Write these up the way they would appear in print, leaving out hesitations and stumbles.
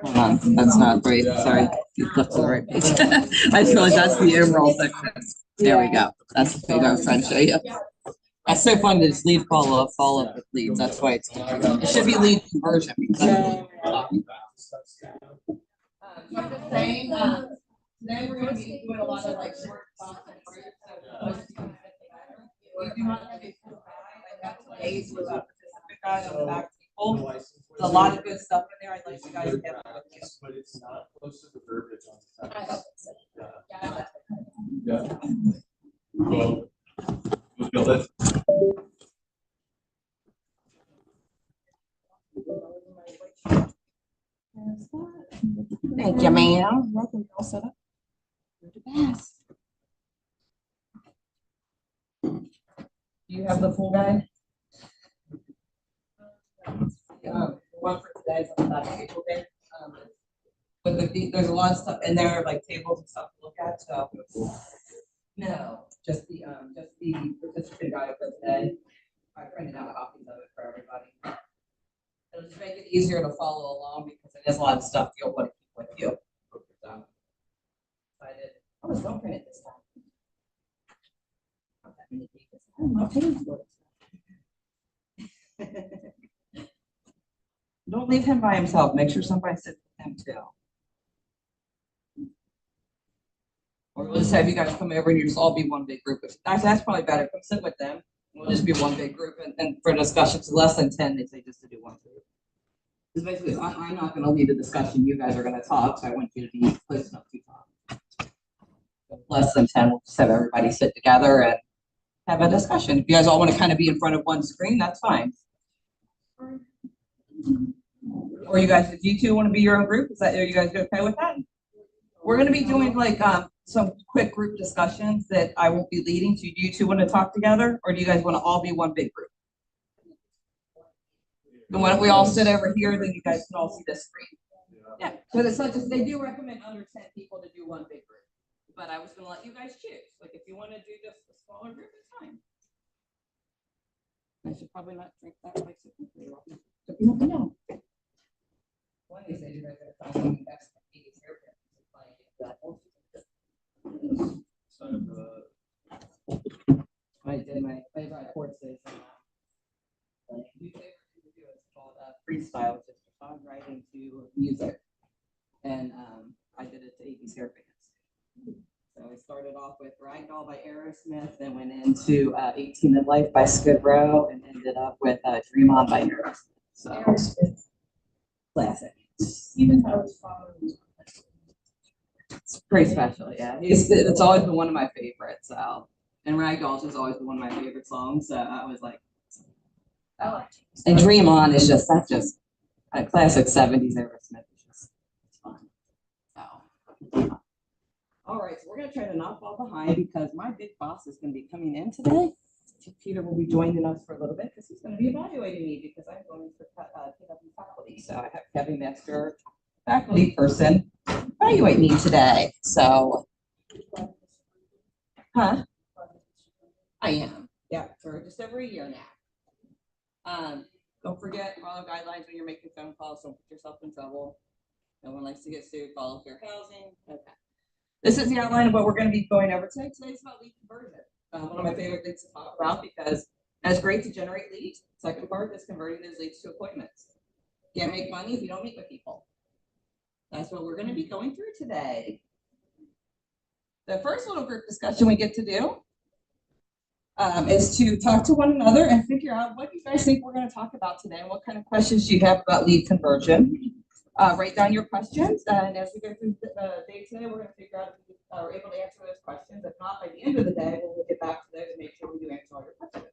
Hold on, that's not right. Sorry, you clicked to the right page. I feel like that's the emerald section. There we go. That's the page I was trying to show you. That's so fun to just lead follow up with leads. That's why it's confusing. It should be lead conversion because that's what we're talking about. So I'm just saying, today we're going to be doing a lot of like short talks and groups. So we do not have a full guide. I have some A's with a participant guide on the back table. There's a lot of good stuff in there. I'd like you guys to get with you. But it's not close to the verbiage on Yeah. Yeah. Well, let's. Thank you, ma'am. Welcome, all set up. You're the best. Do you have the full guide? One for today is on that table there. But there's a lot of stuff in there, like tables and stuff to look at. So no, just the participant guide for today. I printed out copies of it for everybody. It'll just make it easier to follow along because it is a lot of stuff you'll want to keep with you. So, excited. Oh, don't print it this time. Not that many pages. I don't know pages for it. Don't leave him by himself. Make sure somebody sits with him too. Or we'll just have you guys come over and you just all be one big group. Actually, that's probably better. Come sit with them. We'll just be one big group. And for discussions less than 10, they say just to do one group. Because basically, I'm not going to lead the discussion. You guys are going to talk. So I want you to be close enough to talk. Less than 10, we'll just have everybody sit together and have a discussion. If you guys all want to kind of be in front of one screen, that's fine. Or you guys, if you two want to be your own group, are you guys okay with that? We're going to be doing like some quick group discussions that I won't be leading. So do you two want to talk together, or do you guys want to all be one big group? Then why don't we all sit over here, then you guys can all see the screen. Yeah, because it's such as they do recommend under 10 people to do one big group. But I was going to let you guys choose. Like if you want to do just a smaller group, it's fine. I should probably not drink that like so you never know. One of these days, you guys are going to find that's I did my play-by courses. New favorite thing to do is called freestyle, which is songwriting to music, and I did it to ABC Bands. So I started off with Ragdoll by Aerosmith, then went into 18 in Life by Skid Row, and ended up with Dream On by Aerosmith. So classic. Even though it's following. It's pretty special, yeah. It's always been one of my favorites. So, and Ragdoll has always been one of my favorite songs. So I was like, oh. And Dream On is that's just a classic 70s Aerosmith. It's fun. So, all right, so we're gonna try to not fall behind because my big boss is gonna be coming in today. Peter will be joining us for a little bit because he's going to be evaluating me because I'm going to pick up faculty. So I have Kevin Master, faculty person, evaluate me today. So, I am. Yeah, for just over a year now. Don't forget, follow guidelines when you're making phone calls. Don't put yourself in trouble. No one likes to get sued. Follow fair housing. Okay. This is the outline of what we're going to be going over today. Today's about lead conversion. One of my favorite things to talk about because it's great to generate leads. Second part is converting those leads to appointments. You can't make money if you don't meet with people. That's what we're going to be going through today. The first little group discussion we get to do is to talk to one another and figure out what you guys think we're going to talk about today and what kind of questions you have about lead conversion. Write down your questions, and as we go through the day today, we're going to figure out if we are able to answer those questions. If not, by the end of the day, we'll get back to those and make sure we do answer all your questions.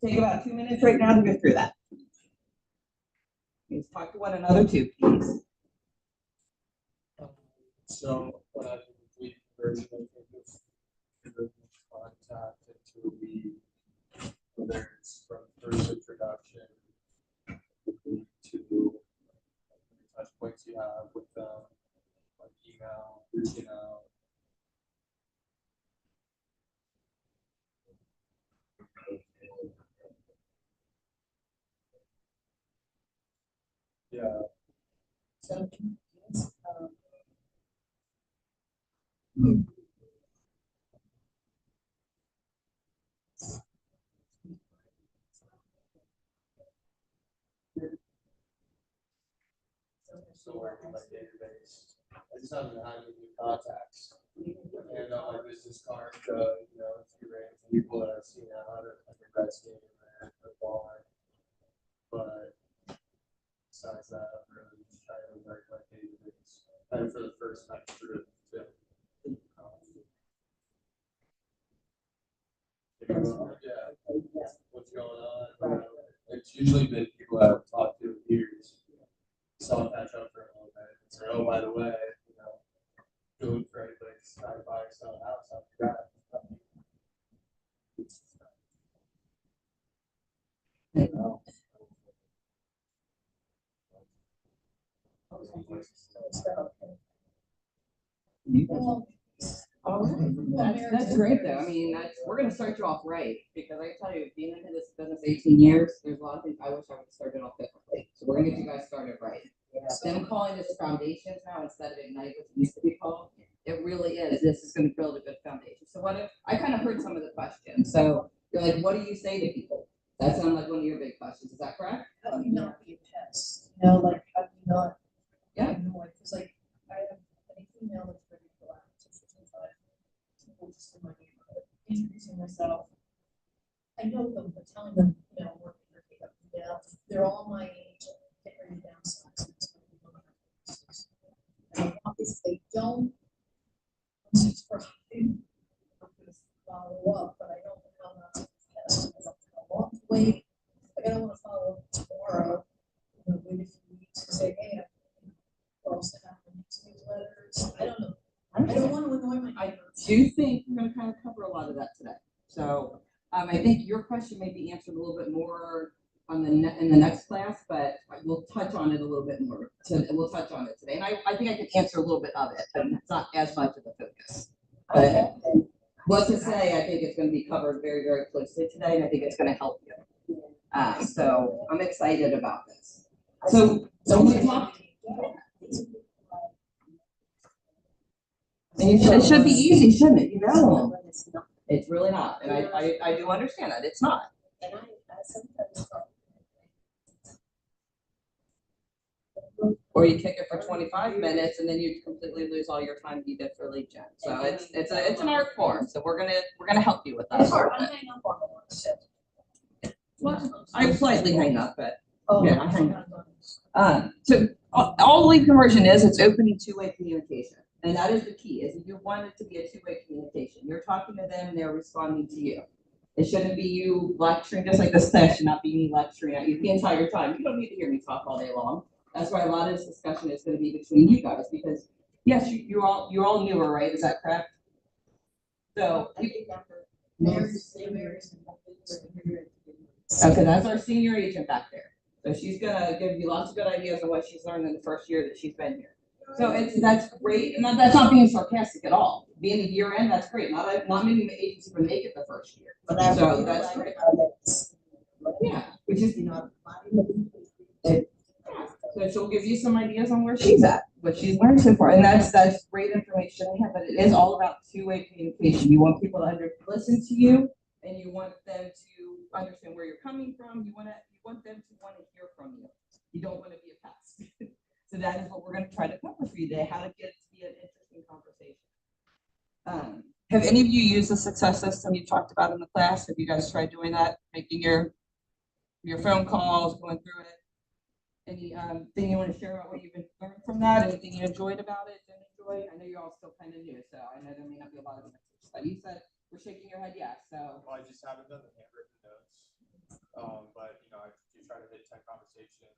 Take about 2 minutes right now to go through that. Please talk to one another too, please. So, lead conversion, I think is contact into lead, whether it's from first introduction to touch points you have with them, like email, reaching out. Yeah, So, yes, so working my database. I just haven't had any new contacts. And on my business card, you know, a few random people that I've seen out at like a Reds game or a bar. But besides that, I'm really just trying to work my database. And for the first time through it, too. Yeah, what's going on? It's usually been people that I've talked to in years. So I'll catch up for a little bit. And say, oh, by the way, you know, go for anything, try to buy or sell a house after that. All right. That's great though. I mean, we're gonna start you off right, because I tell you, being into this business 18 years, there's a lot of things I wish I would have started off differently. So we're gonna get you guys started right. Them calling this foundations now instead of Ignite, which it used to be called, it really is. This is gonna build a good foundation. So what if, I kind of heard some of the questions. So you're like, what do you say to people? That sounds like one of your big questions. Is that correct? how do you not be a pest? You know, like, how do you not? Yeah. Annoyed? Because like, I have a female that's ready to go out to 55 people just in my neighborhood, introducing myself. I know them, but telling them, you know, working their feet up and down. They're all my age, get ready to downsize. And if they don't subscribe, I'm gonna follow up, but I don't know how not to test. I don't know how long to wait. Like, I don't wanna follow up tomorrow, you know, wait a few weeks and say, hey, I also have the next newsletters. I don't know. I don't want to annoy my I neighbors. do think we're gonna kind of cover a lot of that today. So, I think your question may be answered a little bit more on in the next class, but we'll touch on it a little bit more. So we'll touch on it today. And I think I can answer a little bit of it, but it's not as much of a focus. But what to say, I think it's gonna be covered very, very closely today, and I think it's gonna help you. So I'm excited about this. So we talked. And it should be easy, shouldn't it? You know, it's really not, and I do understand that it's not. And I sometimes thought, Or you kick it for 25 minutes and then you completely lose all your time you did for lead gen. So it's an art form. So we're gonna help you with that. it's hard, I hang up on the one shit. Well, I slightly hang up, but Oh, yeah, I hang up. So all lead conversion is, it's opening two-way communication. And that is the key, is you want it to be a two-way communication. You're talking to them, they're responding to you. It shouldn't be you lecturing, just like this class should not be me lecturing at you the entire time. You don't need to hear me talk all day long. That's why a lot of this discussion is gonna be between you guys, because yes, you're all newer, right? Is that correct? So, okay, that's our senior agent back there. So she's gonna give you lots of good ideas on what she's learned in the first year that she's been here. So that's great, and that's not being sarcastic at all. Being a year in, that's great. Not many agents even make it the first year. So that's great. Yeah, which is so she'll give you some ideas on where she's at, what she's learned so far, and that's great information to have. But it is all about two-way communication. You want people to listen to you, and you want them to understand where you're coming from. You want them to want to hear from you. You don't want to be a pest. So that is what we're going to try to cover for you today, how to get it to be an interesting conversation. Have any of you used the success system you talked about in the class? Have you guys tried doing that, making your phone calls, going through it? Any thing you want to share about what you've been learning from that? Anything you enjoyed about it, didn't enjoy? I know you're all still kind of new, so I know there may not be a lot of answers. But you said we're shaking your head, yes. So Well, I just haven't done the handwritten notes. But you know, I do try to hit 10 conversations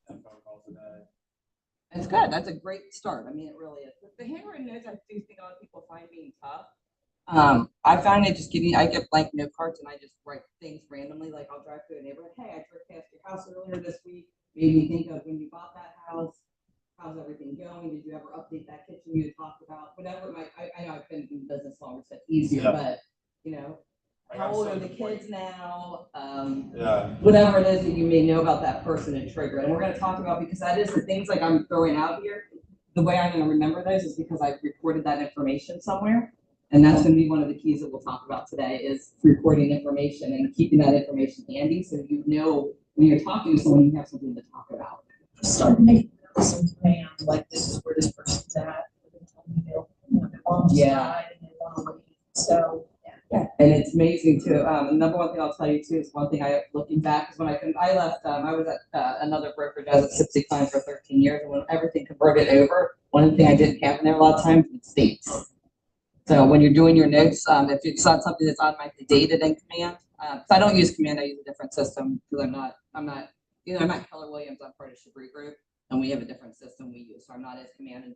and phone calls a day. it's good. That's a great start. I mean, it really is. The handwritten notes, I do think a lot of people find being tough. I find it just I get blank note cards and I just write things randomly. Like I'll drive through a neighborhood. Hey, I drove past your house earlier this week. Made me think of when you bought that house. How's everything going? Did you ever update that kitchen you talked about? Whatever it might. I know I've been in business longer, so it's easier. Yeah. But you know, I how old are the kids now? Yeah. Whatever it is that you may know about that person and trigger. And we're going to talk about, because that is the things like I'm throwing out here. The way I'm going to remember those is because I've recorded that information somewhere. And that's going to be one of the keys that we'll talk about today is recording information and keeping that information handy so you know when you're talking to someone, you have something to talk about. Start making some commands, like this is where this person's at. Their mom's died and they want to leave. So, Yeah, and it's amazing too. Number one thing I'll tell you too is one thing looking back is when I left, I was at another brokerage. I was at Sipsy Klein for 13 years, and when everything converted over, one of the things I didn't have in there a lot of times was states. So when you're doing your notes, if it's not something that's automatically dated in Command, so I don't use Command, I use a different system because I'm not Keller Williams. I'm part of Chabris Group, and we have a different system we use. So I'm not as Command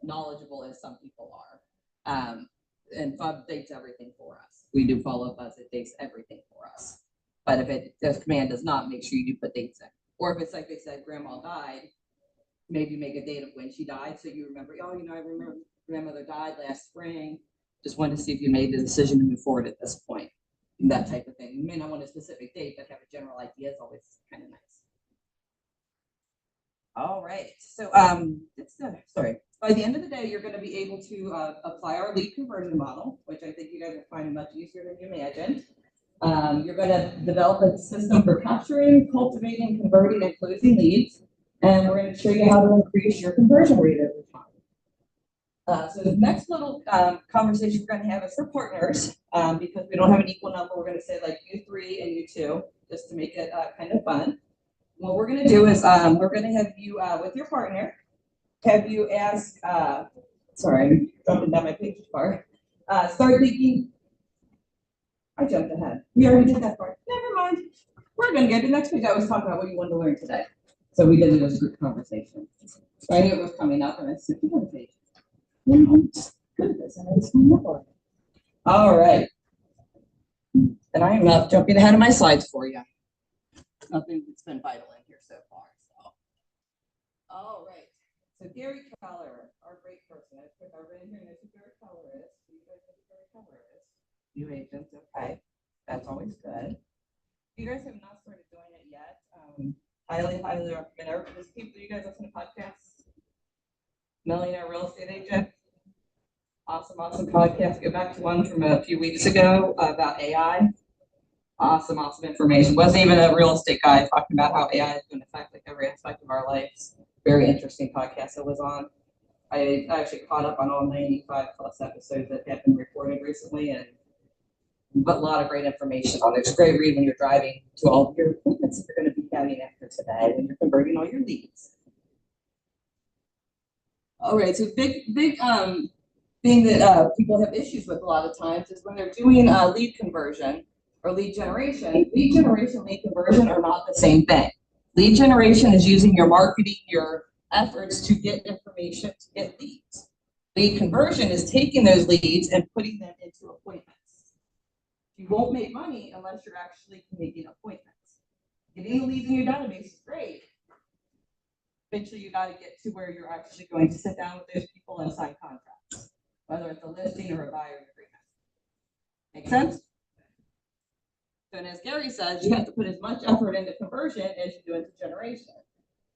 knowledgeable as some people are. And FUB dates everything for us. We do follow buzz, it dates everything for us. But if this Command does not, make sure you do put dates in. Or if it's like they said, grandma died, maybe make a date of when she died so you remember, oh, I remember grandmother died last spring. Just wanted to see if you made the decision to move forward at this point. And that type of thing. You may not want a specific date, but have a general idea is always kind of nice. All right. So sorry. By the end of the day, you're going to be able to apply our lead conversion model, which I think you guys will find much easier than you imagined. You're going to develop a system for capturing, cultivating, converting, and closing leads. And we're going to show you how to increase your conversion rate over time. So the next little conversation we're going to have is for partners, because we don't have an equal number. We're going to say like you three and you two, just to make it kind of fun. What we're going to do is we're going to have you with your partner, have you ask, sorry, I'm jumping down my page part. Start thinking, I jumped ahead. We already did that part. Never mind. We're going to get to the next page. I was talking about what you wanted to learn today. So we did it as a group conversation. So I knew it was coming up and I said, you got a page. All right. And I am not jumping ahead of my slides for you. Nothing that's been vital in here so far. So. All right. So Gary Keller, our great person. I think everybody here knows who Gary Keller is. Do you guys know who Gary Keller is? New agents, okay. That's always good. If you guys have not started doing it yet, highly recommend it. There's people, you guys listen to podcasts? Millionaire Real Estate Agent. Awesome podcast. Go back to one from a few weeks ago about AI. Awesome information. Wasn't even a real estate guy talking about how AI is going to affect like every aspect of our lives. Very interesting podcast it was on. I actually caught up on all 95 plus episodes that have been recorded recently, and but a lot of great information on there. It's a great read when you're driving to all of your appointments that you're going to be having after today when you're converting all your leads. All right, so big thing that people have issues with a lot of times is when they're doing lead conversion or lead generation. Lead generation, lead conversion are not the same thing. Lead generation is using your marketing, your efforts to get information, to get leads. Lead conversion is taking those leads and putting them into appointments. You won't make money unless you're actually making appointments. Getting the leads in your database is great. Eventually, you got to get to where you're actually going to sit down with those people and sign contracts, whether it's a listing or a buyer's agreement. Make sense? So, and as Gary says, you have to put as much effort into conversion as you do into generation.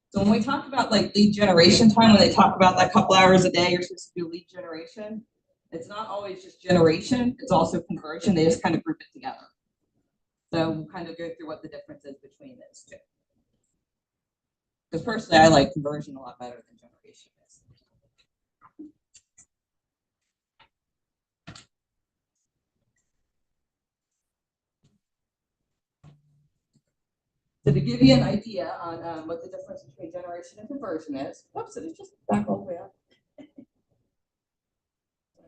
So when we talk about like lead generation time, when they talk about that couple hours a day, you're supposed to do lead generation. It's not always just generation, it's also conversion. They just kind of group it together. So we'll kind of go through what the difference is between those two. Because personally, I like conversion a lot better than generation is. So to give you an idea on what the difference between generation and conversion is, whoops, it is just back all the way up.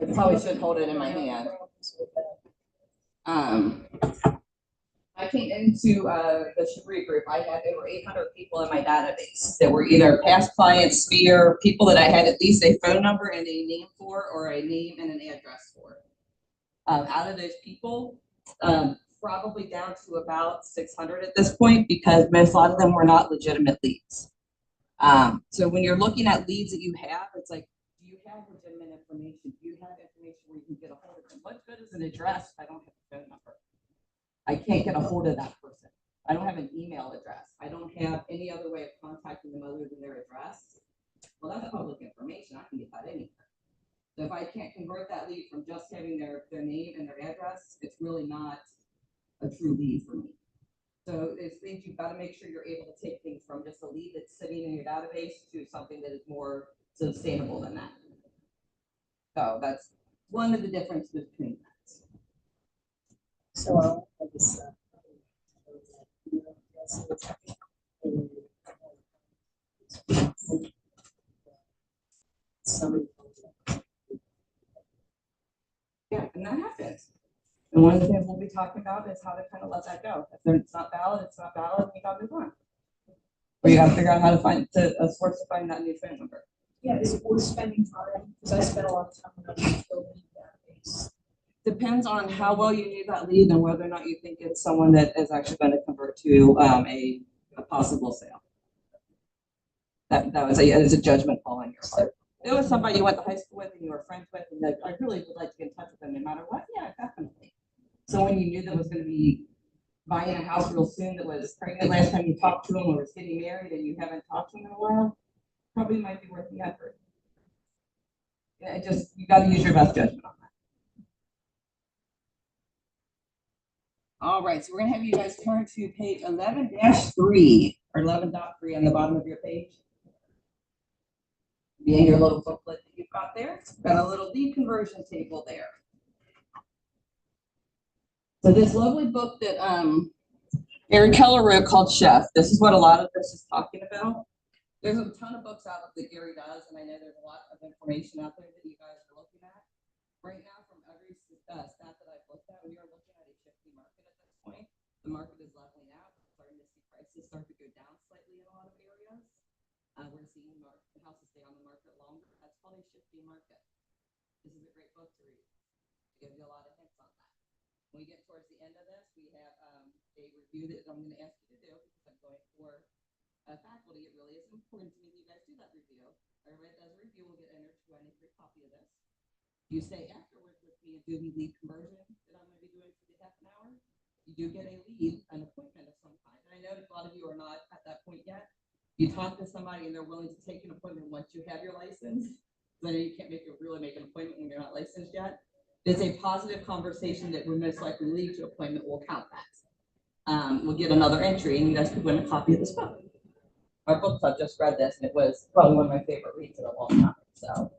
I probably should hold it in my hand. I came into the Chabris Group. I had over 800 people in my database that were either past clients, sphere, people that I had at least a phone number and a name for, or a name and an address for. Out of those people, probably down to about 600 at this point, because a lot of them were not legitimate leads. So when you're looking at leads that you have, it's like, do you have legitimate information? Do you have information where you can get a hold of them? What good is an address if I don't have a phone number? I can't get a hold of that person. I don't have an email address. I don't have any other way of contacting them other than their address. Well, that's public information. I can get that anywhere. So if I can't convert that lead from just having their name and their address, it's really not a true lead for me. So it's things you've got to make sure you're able to take things from just a lead that's sitting in your database to something that is more sustainable than that. So that's one of the differences between that. So I guess, somebody. Yeah, and that happens. And one of the things we'll be talking about is how to kind of let that go. If it's not valid, it's not valid, you got to move on. Or you got to figure out how to find a source to find that new phone number. Yeah, is it worth spending time? Because I spent a lot of time on the building database. Depends on how well you knew that lead and whether or not you think it's someone that is actually going to convert to a possible sale. That was a judgment call on your part. If it was somebody you went to high school with and you were friends with, and like, I really would like to get in touch with them no matter what. Yeah, definitely. Someone you knew that was going to be buying a house real soon, that was pregnant last time you talked to them, or was getting married and you haven't talked to them in a while, probably might be worth the effort. Yeah, you got to use your best judgment on that. All right, so we're gonna have you guys turn to page 11-3 or 11.3 on the bottom of your page. Be in your little booklet that you've got there. Got a little lead conversion table there. So this lovely book that Aaron Keller wrote called Chef. This is what a lot of this is talking about. There's a ton of books out that Gary does, and I know there's a lot of information out there that you guys are looking at. Right now, from every stat that I've looked at, we are looking at a shifting market at this point. The market is leveling out, starting to see prices start to go down slightly in a lot of areas. We're seeing houses stay on the market longer. That's called a shifting market. This is a great book to read. It gives you a lot of hints on that. When we get towards the end of this, we have a review that I'm going to ask you to do because I'm going for faculty. It really is important to me that you guys do that review. Everybody that does a review will get entered to any free copy of this. You stay afterwards with me and do the lead conversion that I'm going to be doing for the half an hour. You do get a lead, an appointment of some kind. And I know that a lot of you are not at that point yet. You talk to somebody and they're willing to take an appointment once you have your license. So I know you can't really make an appointment when you're not licensed yet. It's a positive conversation that will most likely lead to appointment. We'll count that. We'll get another entry and you guys could win a copy of this book. Our book club just read this and it was probably one of my favorite reads in a long time. So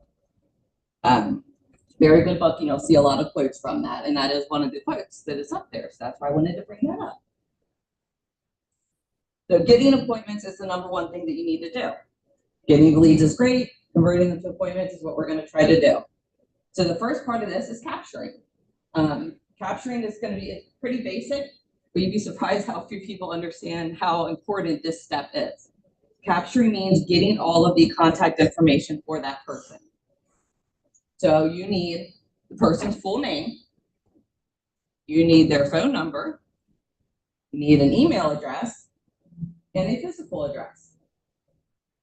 very good book, and you'll see a lot of quotes from that, and that is one of the quotes that is up there. So that's why I wanted to bring that up. So getting appointments is the number one thing that you need to do. Getting leads is great. Converting them to appointments is what we're going to try to do. So the first part of this is capturing. Capturing is going to be pretty basic, but you'd be surprised how few people understand how important this step is. Capturing means getting all of the contact information for that person. So you need the person's full name, you need their phone number, you need an email address, and a physical address.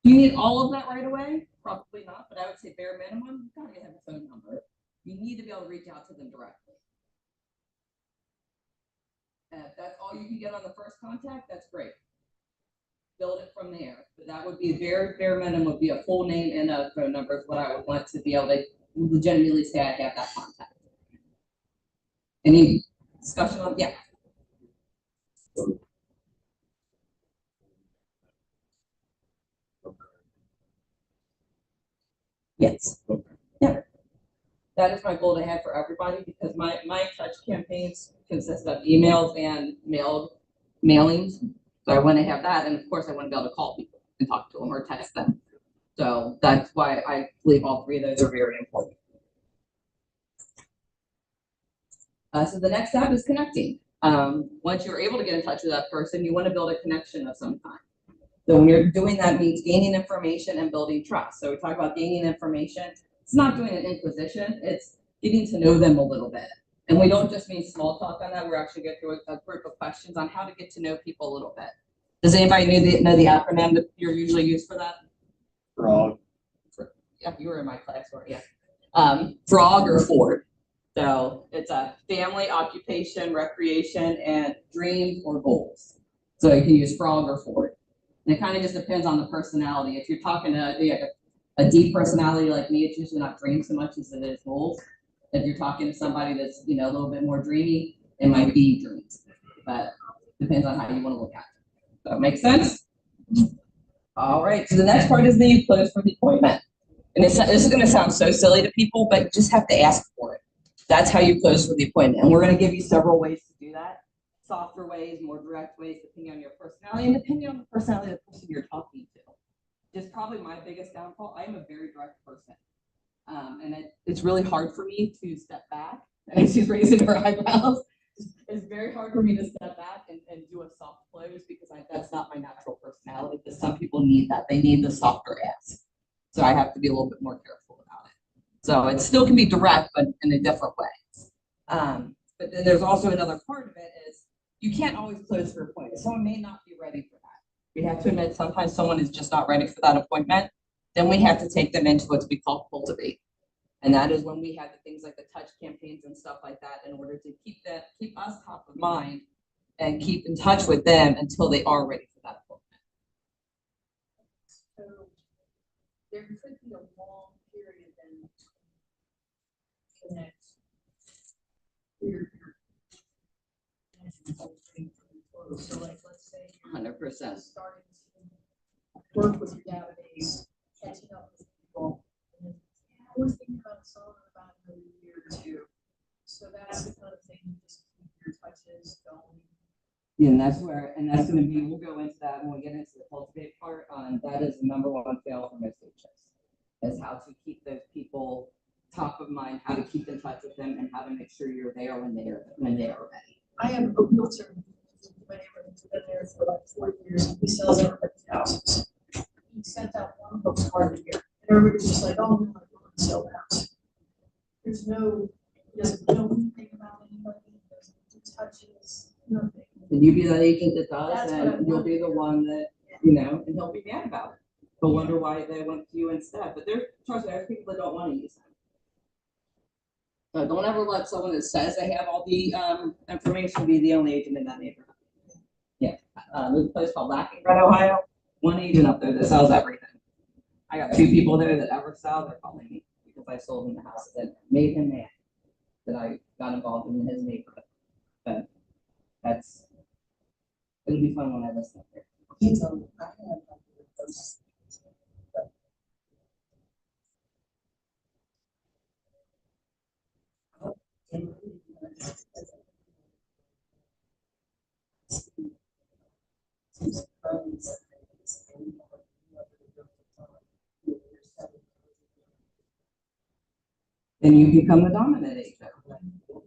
Do you need all of that right away? Probably not, but I would say bare minimum, you gotta have a phone number. You need to be able to reach out to them directly. And if that's all you can get on the first contact, that's great. Build it from there, but that would be very bare minimum, would be a full name and a phone number is what I would want to be able to legitimately say I have that contact. Any discussion on? Yeah. Yes. Yeah. That is my goal to have for everybody because my touch campaigns consist of emails and mailings. So I want to have that, and of course I want to be able to call people and talk to them or text them. So that's why I believe all three of those are very important. So the next step is connecting. Once you're able to get in touch with that person, you want to build a connection of some kind. So when you're doing that, means gaining information and building trust. So we talk about gaining information. It's not doing an inquisition. It's getting to know them a little bit. And we don't just mean small talk on that. We're actually going through a group of questions on how to get to know people a little bit. Does anybody know the acronym that you're usually used for that? Frog. Yeah, you were in my class, or yeah. Frog or Ford. So it's a family, occupation, recreation, and dreams or goals. So you can use frog or ford. And it kind of just depends on the personality. If you're talking to a deep personality like me, it's usually not dreams so much as it is goals. If you're talking to somebody that's, a little bit more dreamy, it might be dreams. But depends on how you want to look at it. That makes sense? All right. So the next part is the close for the appointment. And this is going to sound so silly to people, but you just have to ask for it. That's how you close for the appointment. And we're going to give you several ways to do that. Softer ways, more direct ways, depending on your personality and depending on the personality of the person you're talking to. Just probably my biggest downfall. I am a very direct person. And it's really hard for me to step back. And she's raising her eyebrows. It's very hard for me to step back and do a soft close because that's not my natural personality. Because some people need that. They need the softer ask. So I have to be a little bit more careful about it. So it still can be direct, but in a different way. But then there's also another part of it is you can't always close for appointments. Someone may not be ready for that. We have to admit sometimes someone is just not ready for that appointment. Then we have to take them into what we call cultivate. And that is when we have the things like the touch campaigns and stuff like that in order to keep us top of mind and keep in touch with them until they are ready for that appointment. So there could be a long period then connect your so like let's say you're 100%. starting to work with your database, catching up with people, and then I was thinking about solving about another year or two. So that's the kind of thing you just keep your touches going. Yeah, and that's going to be, we'll go into that when we get into the cultivate part. That is the number one fail for most HOs, is how to keep those people top of mind, how to keep in touch with them, and how to make sure you're there when they are ready. I have a realtor, my neighborhood's been there for like 4 years. He sells everybody's houses. He sent out one postcard a year, and everybody's just like, "Oh, no, I want to sell the house." There's no, he doesn't know anything about anybody. He doesn't do touches, nothing. And you be that agent that does, That's what I and you'll want. be the one that, and he'll be mad about it. He'll wonder why they went to you instead. But trust me, there's people that don't want to use them. So don't ever let someone that says they have all the information be the only agent in that neighborhood. Yeah, there's a place called Lackingbred, Ohio. One agent up there that sells everything. I got 2 people there that ever sell. They're calling me because I sold him the house that made him mad that I got involved in his neighborhood. But it'll be fun when I listen up there. Then you become the dominant agent.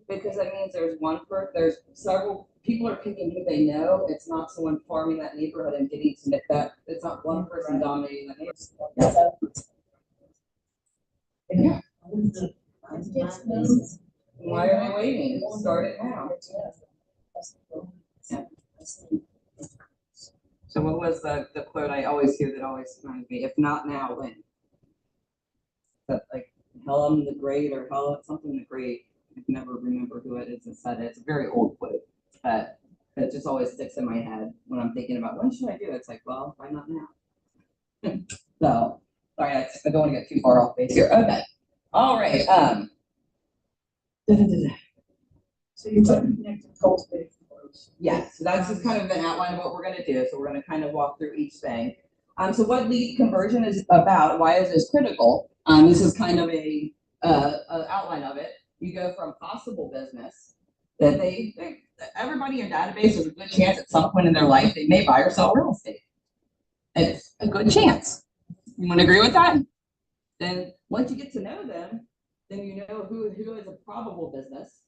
Because that means there's several people are picking who they know. It's not someone farming that neighborhood and getting to that. It's not one person dominating the neighborhood. Yeah. Why are they waiting? Start it now. Yeah. So what was the quote I always hear that always reminds me? If not now, when? But like Helen the Great or something the Great. I can never remember who it is that said it. It's a very old quote, but it just always sticks in my head when I'm thinking about when should I do it. It's like, well, why not now? So, sorry, I don't want to get too far off base here. Okay, all right. So you're talking connected cultivate. Yeah, so that's just kind of an outline of what we're going to do. So we're going to kind of walk through each thing. So what lead conversion is about? Why is this critical? This is kind of a outline of it. You go from possible business that everybody in your database has a good chance at some point in their life they may buy or sell real estate. It's a good chance. You want to agree with that? Then once you get to know them, then you know who is a probable business.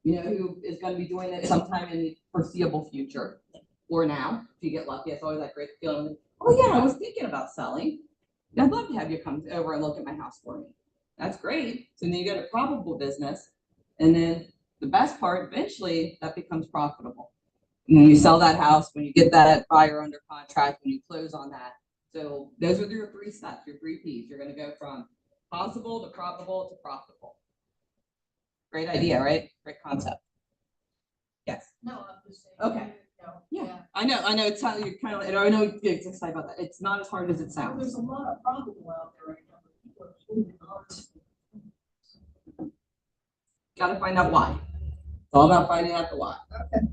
You know who is going to be doing it sometime in the foreseeable future or now. If you get lucky, it's always that great feeling. Oh yeah, I was thinking about selling. I'd love to have you come over and look at my house for me. That's great. So then you get a probable business. And then the best part, eventually, that becomes profitable. And when you sell that house, when you get that buyer under contract, when you close on that. So those are your 3 steps, your 3 Ps. You're going to go from possible to probable to profitable. Great idea, right? Great concept. Yes. No, I'm just saying. Okay. Yeah. I know, it's how you kind of, and I know you get excited about that. It's not as hard as it Well, sounds. there's a lot of problem out there right now. People are holding on to. Gotta find out why. It's all about finding out the why. Okay.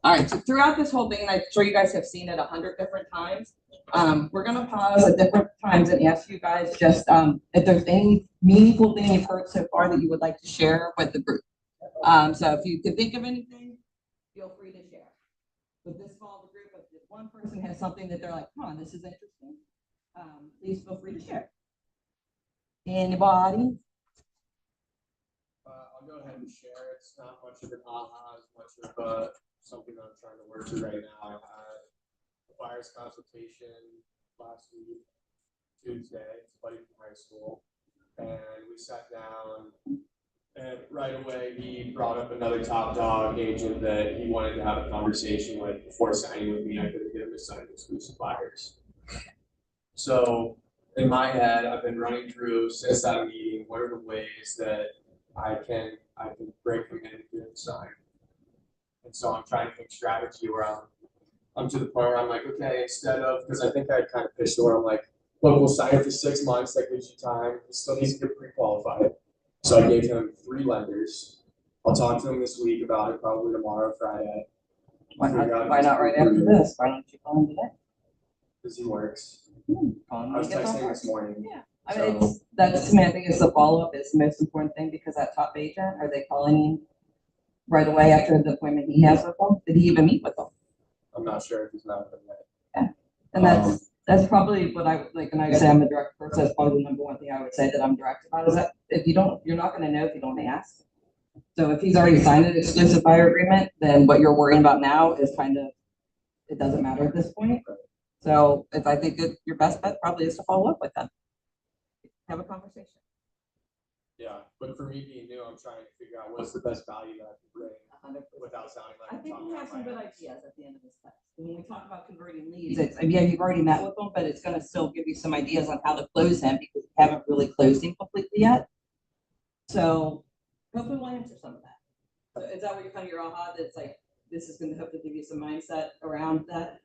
All right, so throughout this whole thing, and I'm sure you guys have seen it 100 different times, we're gonna pause at different times and ask you guys just if there's any meaningful thing you've heard so far that you would like to share with the group. So if you could think of anything, feel free to share. With this small of a group, if one person has something that they're like, huh, this is interesting, please feel free to share. Anybody? I'll go ahead and share. It's not much of an aha, as much of something that I'm trying to work through right now. I had a buyer's consultation last week, Tuesday. It's a buddy from high school, and we sat down. And right away, he brought up another top dog agent that he wanted to have a conversation with before signing with me. I couldn't get him to sign exclusive buyers. So in my head, I've been running through since that meeting, what are the ways that I can break him in and get him signed. And so I'm trying to think strategy where I'm to the point where I'm like, okay, instead of, because I think I kind of pitched where I'm like, look, we'll sign it for 6 months, that gives you time. He still needs to get pre-qualified. So I gave him 3 lenders. I'll talk to him this week about it, probably tomorrow, Friday. Why not right after this? Why don't you call him today? Because he works. Call him I was when he gets off texting work. this morning. Yeah. I mean, that's to me, I think it's the follow-up is the most important thing because that top agent, are they calling you right away after the appointment he has with them? Did he even meet with them? I'm not sure if he's not with them yet. And that's probably what I like when I say I'm a direct person, that's probably the number one thing I would say that I'm direct about is that if you don't, you're not gonna know if you don't ask. So if he's already signed an exclusive buyer agreement, then what you're worrying about now is kind of, it doesn't matter at this point. So if I think that your best bet probably is to follow up with them. Have a conversation. Yeah, but for me being new, I'm trying to figure out what's the best value that I can bring 100%. without sounding like I I'm think talking we have out some my good ass. ideas at the end of this test. When we talk about converting leads, it's, yeah, you've already met with them, but it's gonna still give you some ideas on how to close him because you haven't really closed him completely yet. So hopefully we'll answer some of that. So is that what you're kind of your aha, that's like, this is gonna hopefully give you some mindset around that?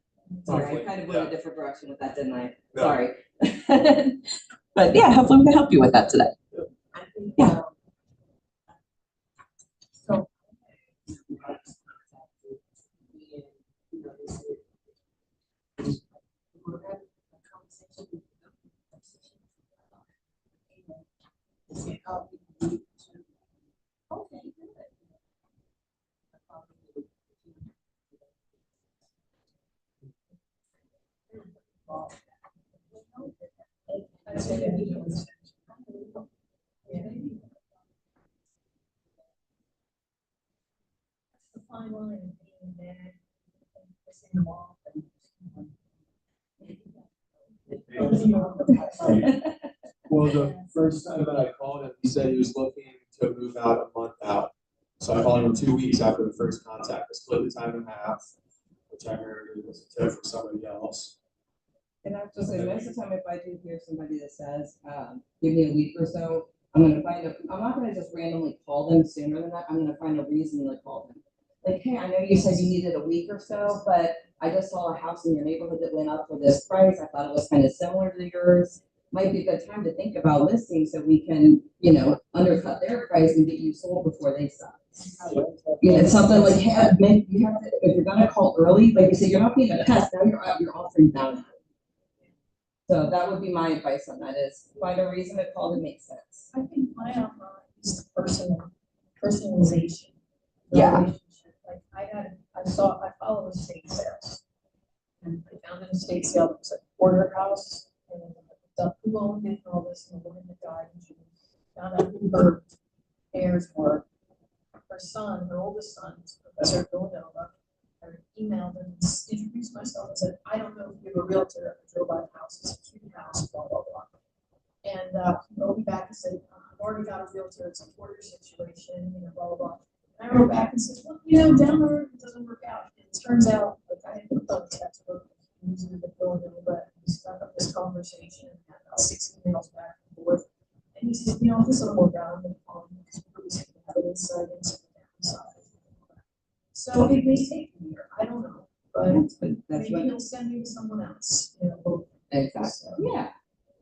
Sorry, I kind of went a different direction with that, didn't I? No. Sorry. But yeah, hopefully we can help you with that today. I think, Yeah. So. See how we need to. Okay, good. I'd say that he was. Yeah. The fine line of being mad and pissing them off and. Well, the first time that I called him, he said he was looking to move out a month out. So I called him 2 weeks after the first contact. I split the time in half, which I heard was a tip from somebody else. And I have to say, most of the time, if I do hear somebody that says, give me a week or so, I'm not gonna just randomly call them sooner than that. I'm gonna find a reason to call them. Like, hey, I know you said you needed a week or so, but I just saw a house in your neighborhood that went up for this price. I thought it was kind of similar to yours. Might be a good time to think about listing so we can, undercut their price and get you sold before they sell. It's something like, hey, you have to, if you're gonna call early, like you said, you're not being a pest, now you're offering value. So that would be my advice on that is find a reason to call that makes sense. I think my aha is the personalization. the Yeah. relationship. Like I followed estate sales. And I found an estate sale that was a quarter house and who owned it and all this and the woman that died and she found out who her heirs were. Her son, her oldest son, is Professor Villanova. I emailed him, introduced myself and said, I don't know if you have a realtor. I drove by the house, it's a cute house, blah, blah, blah. And he wrote me back and said, I've already got a realtor, it's a quarter situation, blah, blah, blah. And I wrote back and said, well, down the road it doesn't work out. And it turns out, like I had put on the textbook, using the Villanova, but we stuck up this conversation and had about 6 emails back and forth. And he said, if this doesn't work out, I'm going to call you because we really seem to have an insight into the downside. So it may take a year, I don't know, but That's maybe what, he'll send you to someone else, you know. exactly, So yeah.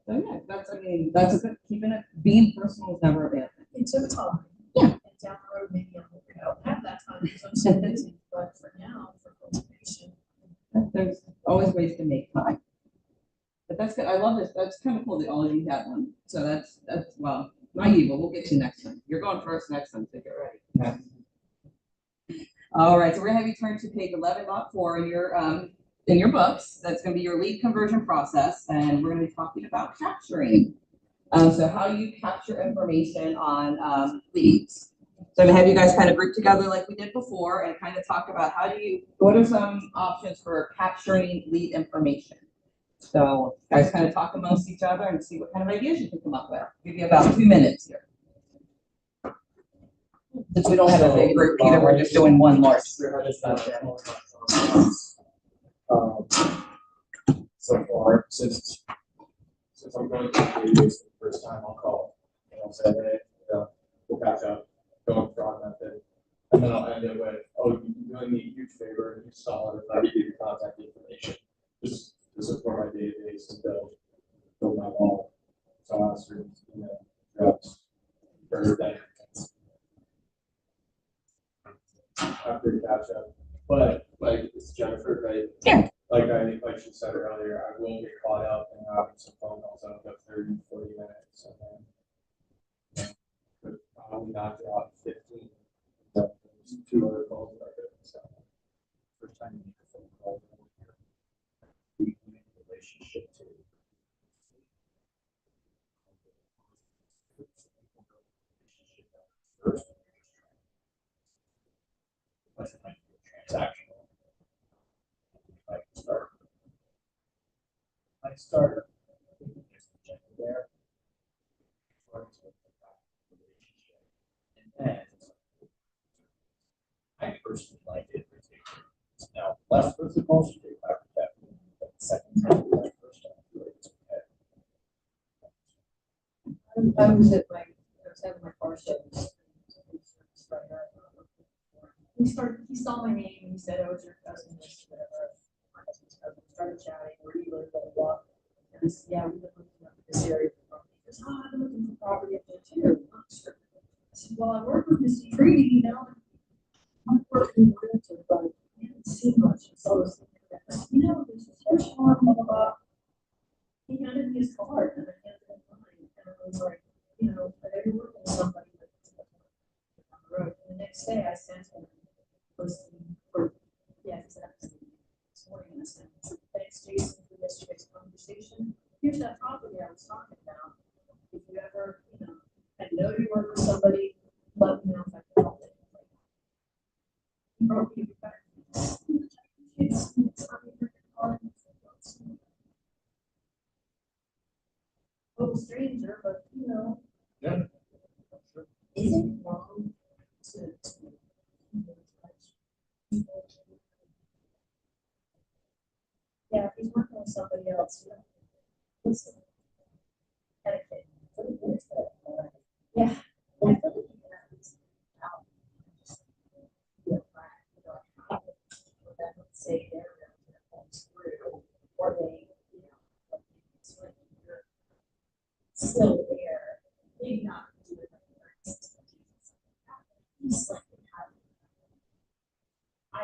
So yeah, that's, I mean, that's a good, keeping it, being personal is never a bad thing. it took time. Yeah. And down the road, maybe I don't have that time because I'm so busy, but for now, for cultivation. There's always ways to make time. But that's good, I love this, that's kind of cool that all of you have one, so that's, well, not you, but we'll get you next time. You're going first next time, so get ready. All right, so we're gonna have you turn to page 11.4 in your books. That's gonna be your lead conversion process, and we're gonna be talking about capturing. So how you capture information on leads. So I'm gonna have you guys kind of group together like we did before and kind of talk about what are some options for capturing lead information. So guys kind of talk amongst each other and see what kind of ideas you can come up with. Give you about 2 minutes here. Since we don't have a big group either, we're just doing one more. So far, since I'm going to do this the first time, I'll call and I'll say, hey, we'll catch up, going fraud method. And then I'll end it with, oh, you really need a huge favor and you solid, if I give you your contact information, just to support my database and build my wall. So I'll ask you, drugs, for that. After the catch up, but like it's Jennifer, right? Yeah. Like she said earlier, I will get caught up and having some phone calls out of 30, 40 minutes, and then could probably knock it out 15. But there's 2 other calls that are good. So first time you make a phone call, you make a relationship to. First. What's the point of transactional? I start there. And then I personally like it. Now, less physical street after that, but the second time, like first time, it's okay. I was having my car show. He saw my name and he said, oh, it's your cousin, this, whatever. My husband's cousin, started chatting, where do you live, blah, blah, blah. And I said, yeah, we've been looking up this area for property. He goes, oh, I've been looking for property up there too. I said, well, I work with Mr. Treaty, I'm working with realtor, but I didn't see much. So I was thinking that, there's this huge farm, blah, blah, blah. He handed me his card and I handed him mine. And I was like, are they working with somebody that's on the road? And the next day I sent him exactly. This morning I sent him, thanks Jason for yesterday's conversation. Here's that property I was talking about. If you ever, I know you work with somebody, let me know if I can help it. Little stranger, but Yeah. is it wrong to yeah, if he's working with somebody else, what's the etiquette? Yeah. I feel like you have this out. Let's say they're through, or they, still there, maybe not do it like he's like I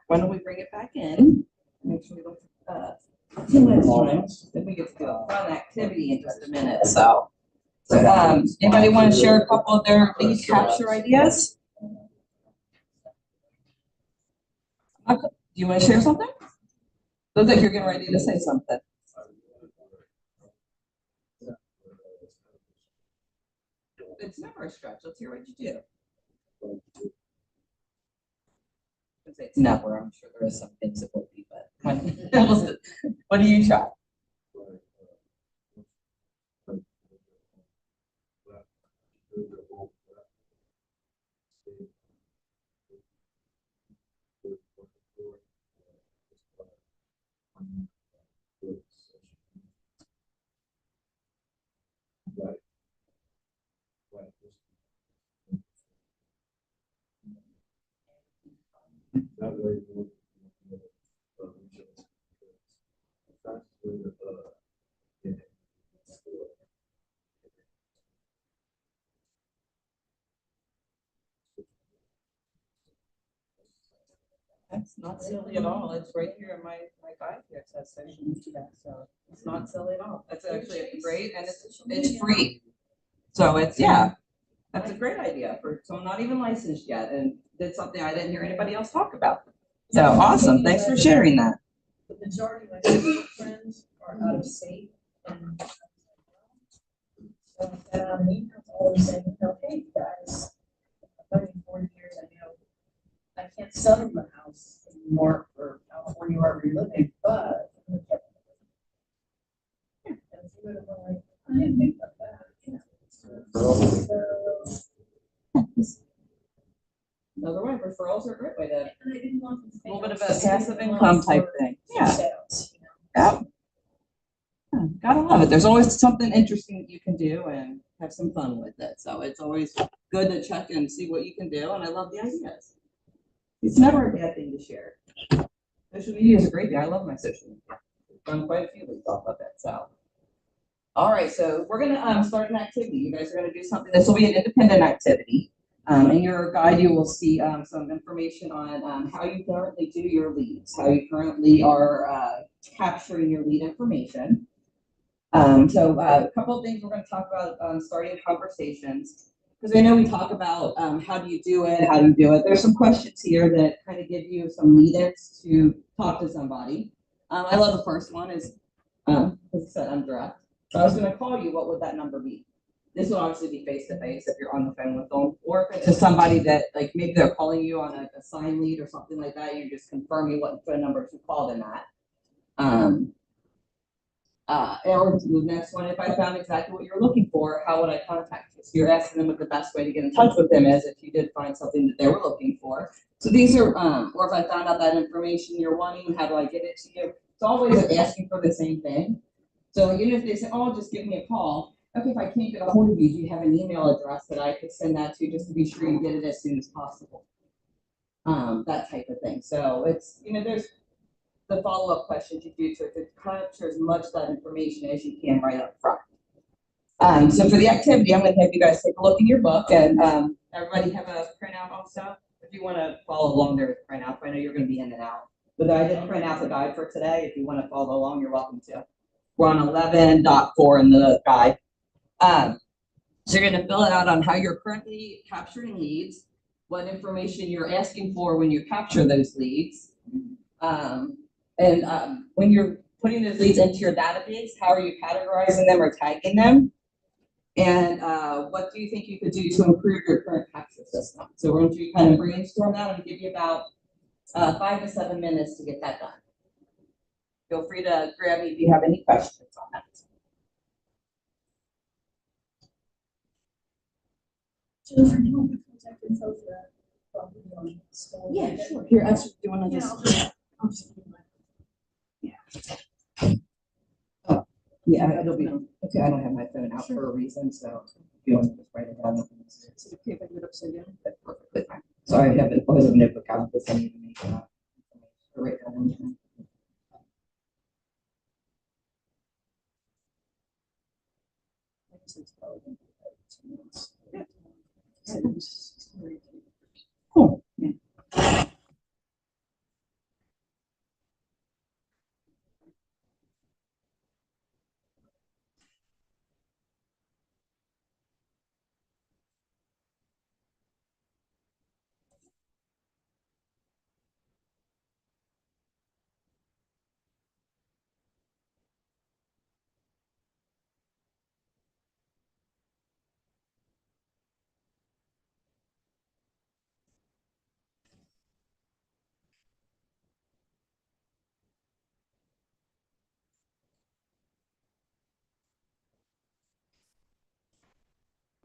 Why don't we bring it back in? Make sure we look too much time. Then we get to do a fun activity in just a minute. So, anybody want to share a couple of their lead capture ideas? Do you want to share something? Looks like you're getting ready to say something. It's never a stretch. Let's hear what you do. It's never. I'm sure there is some things it will be, but what do you try? That way. We'll reach out. That's where the, yeah. That's not silly at all. It's right here in my guide here. It says social media, so it's not silly at all. That's actually great and it's free. So it's, yeah, that's a great idea for someone not even licensed yet and did something I didn't hear anybody else talk about. So awesome. Thanks for sharing that. The majority of my Facebook friends are out of state and. So I got out an email always saying, you know, hey, guys, I've been 40 years, I know. I can't sell the house anymore for California wherever you're living, but. And if you would have been like, I didn't think about that, you know. So, Another way, referrals are a great way to, and I didn't want them to a think little bit I of was a passive saving income money type for thing. Yeah. Sales, you know. Yeah, gotta love it. There's always something interesting that you can do and have some fun with it. So it's always good to check and see what you can do. And I love the ideas. It's never a bad thing to share. Social media is a great thing. I love my social media. I've done quite a few things off of it. So, all right. So we're gonna start an activity. You guys are gonna do something. This will be an independent activity. In your guide, you will see some information on how you currently do your leads, how you currently are capturing your lead information. So a couple of things we're going to talk about starting conversations, because I know we talk about how do you do it, how do you do it. There's some questions here that kind of give you some lead-ins to talk to somebody. I love the first one is, as I said, I'm direct. So I was going to call you, what would that number be? This will obviously be face-to-face if you're on the phone with them, or if it's just somebody that, like, maybe they're calling you on a sign lead or something like that, you're just confirming what phone number to call them at. Or the next one, if I found exactly what you're looking for, how would I contact you? So you're asking them what the best way to get in touch with them is if you did find something that they were looking for. So these are, or if I found out that information you're wanting, how do I get it to you? It's always asking for the same thing. So even if they say, oh, just give me a call. Okay, if I can't get a hold of you, do you have an email address that I could send that to just to be sure you get it as soon as possible? That type of thing. So it's, there's the follow-up questions you do to capture as much of that information as you can right up front. So for the activity, I'm going to have you guys take a look in your book and everybody have a printout also. If you want to follow along there with the printout, I know you're going to be in and out. But I did print out the guide for today. If you want to follow along, you're welcome to. We're on 11.4 in the guide. So you're going to fill it out on how you're currently capturing leads, what information you're asking for when you capture those leads. When you're putting those leads into your database, how are you categorizing them or tagging them? And what do you think you could do to improve your current capture system? So we're going to kind of brainstorm that and give you about 5 to 7 minutes to get that done. Feel free to grab me if you have any questions on that. Jennifer, do you want the contact info for that property on Stone? Yeah, sure. Here, actually, do you want to Yeah, just? I'll just give you my. Yeah, it'll be, okay, I don't have my phone out for a reason, so if you want to just write it down. It's okay if I do it upside down? That's perfectly fine. So I have it, always have a notebook out, but I need to make it up. Write down anything. Cool. Yeah.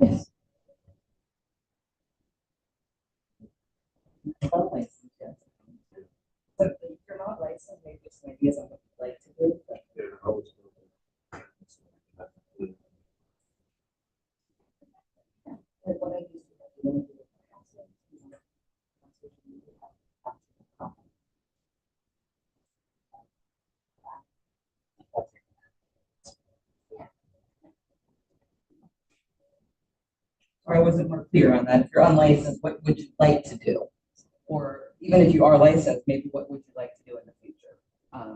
Yes. I'm licensed, yes. So if you're not licensed, maybe just some ideas on what you'd like to do. But Yeah, I was. like what I used to do, wasn't more clear on that. If you're unlicensed, what would you like to do? Or even if you are licensed, maybe what would you like to do in the future?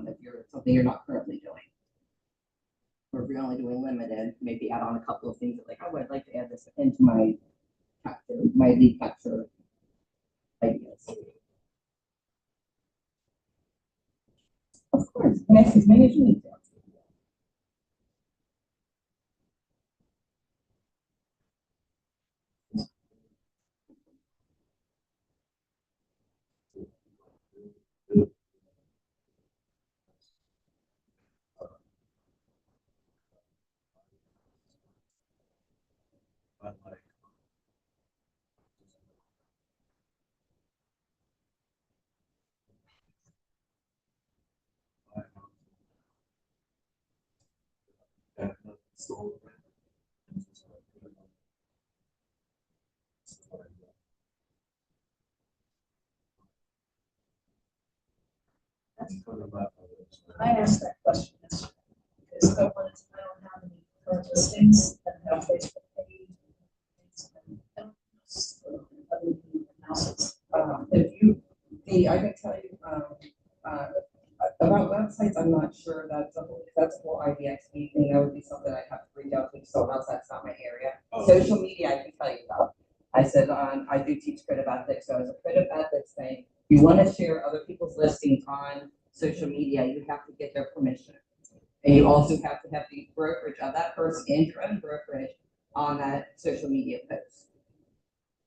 If you're something you're not currently doing. Or if you're only doing limited, maybe add on a couple of things that like, oh, I'd like to add this into my capture, my lead capture ideas. Of course, and ask as many as you need to. I like. And so. I asked that question yesterday, because I wanted to, I don't have any current listings that have Facebook page. Other than houses. I can tell you, about websites, I'm not sure that's a whole IBXB thing. That would be something I'd have to reach out to someone else. That's not my area. Oh. Social media, I can tell you about. I said, I do teach creative ethics, so as a creative ethics thing, you want to share other people's listings on social media, you have to get their permission. And you also have to have the brokerage of that person and your own brokerage on that social media post.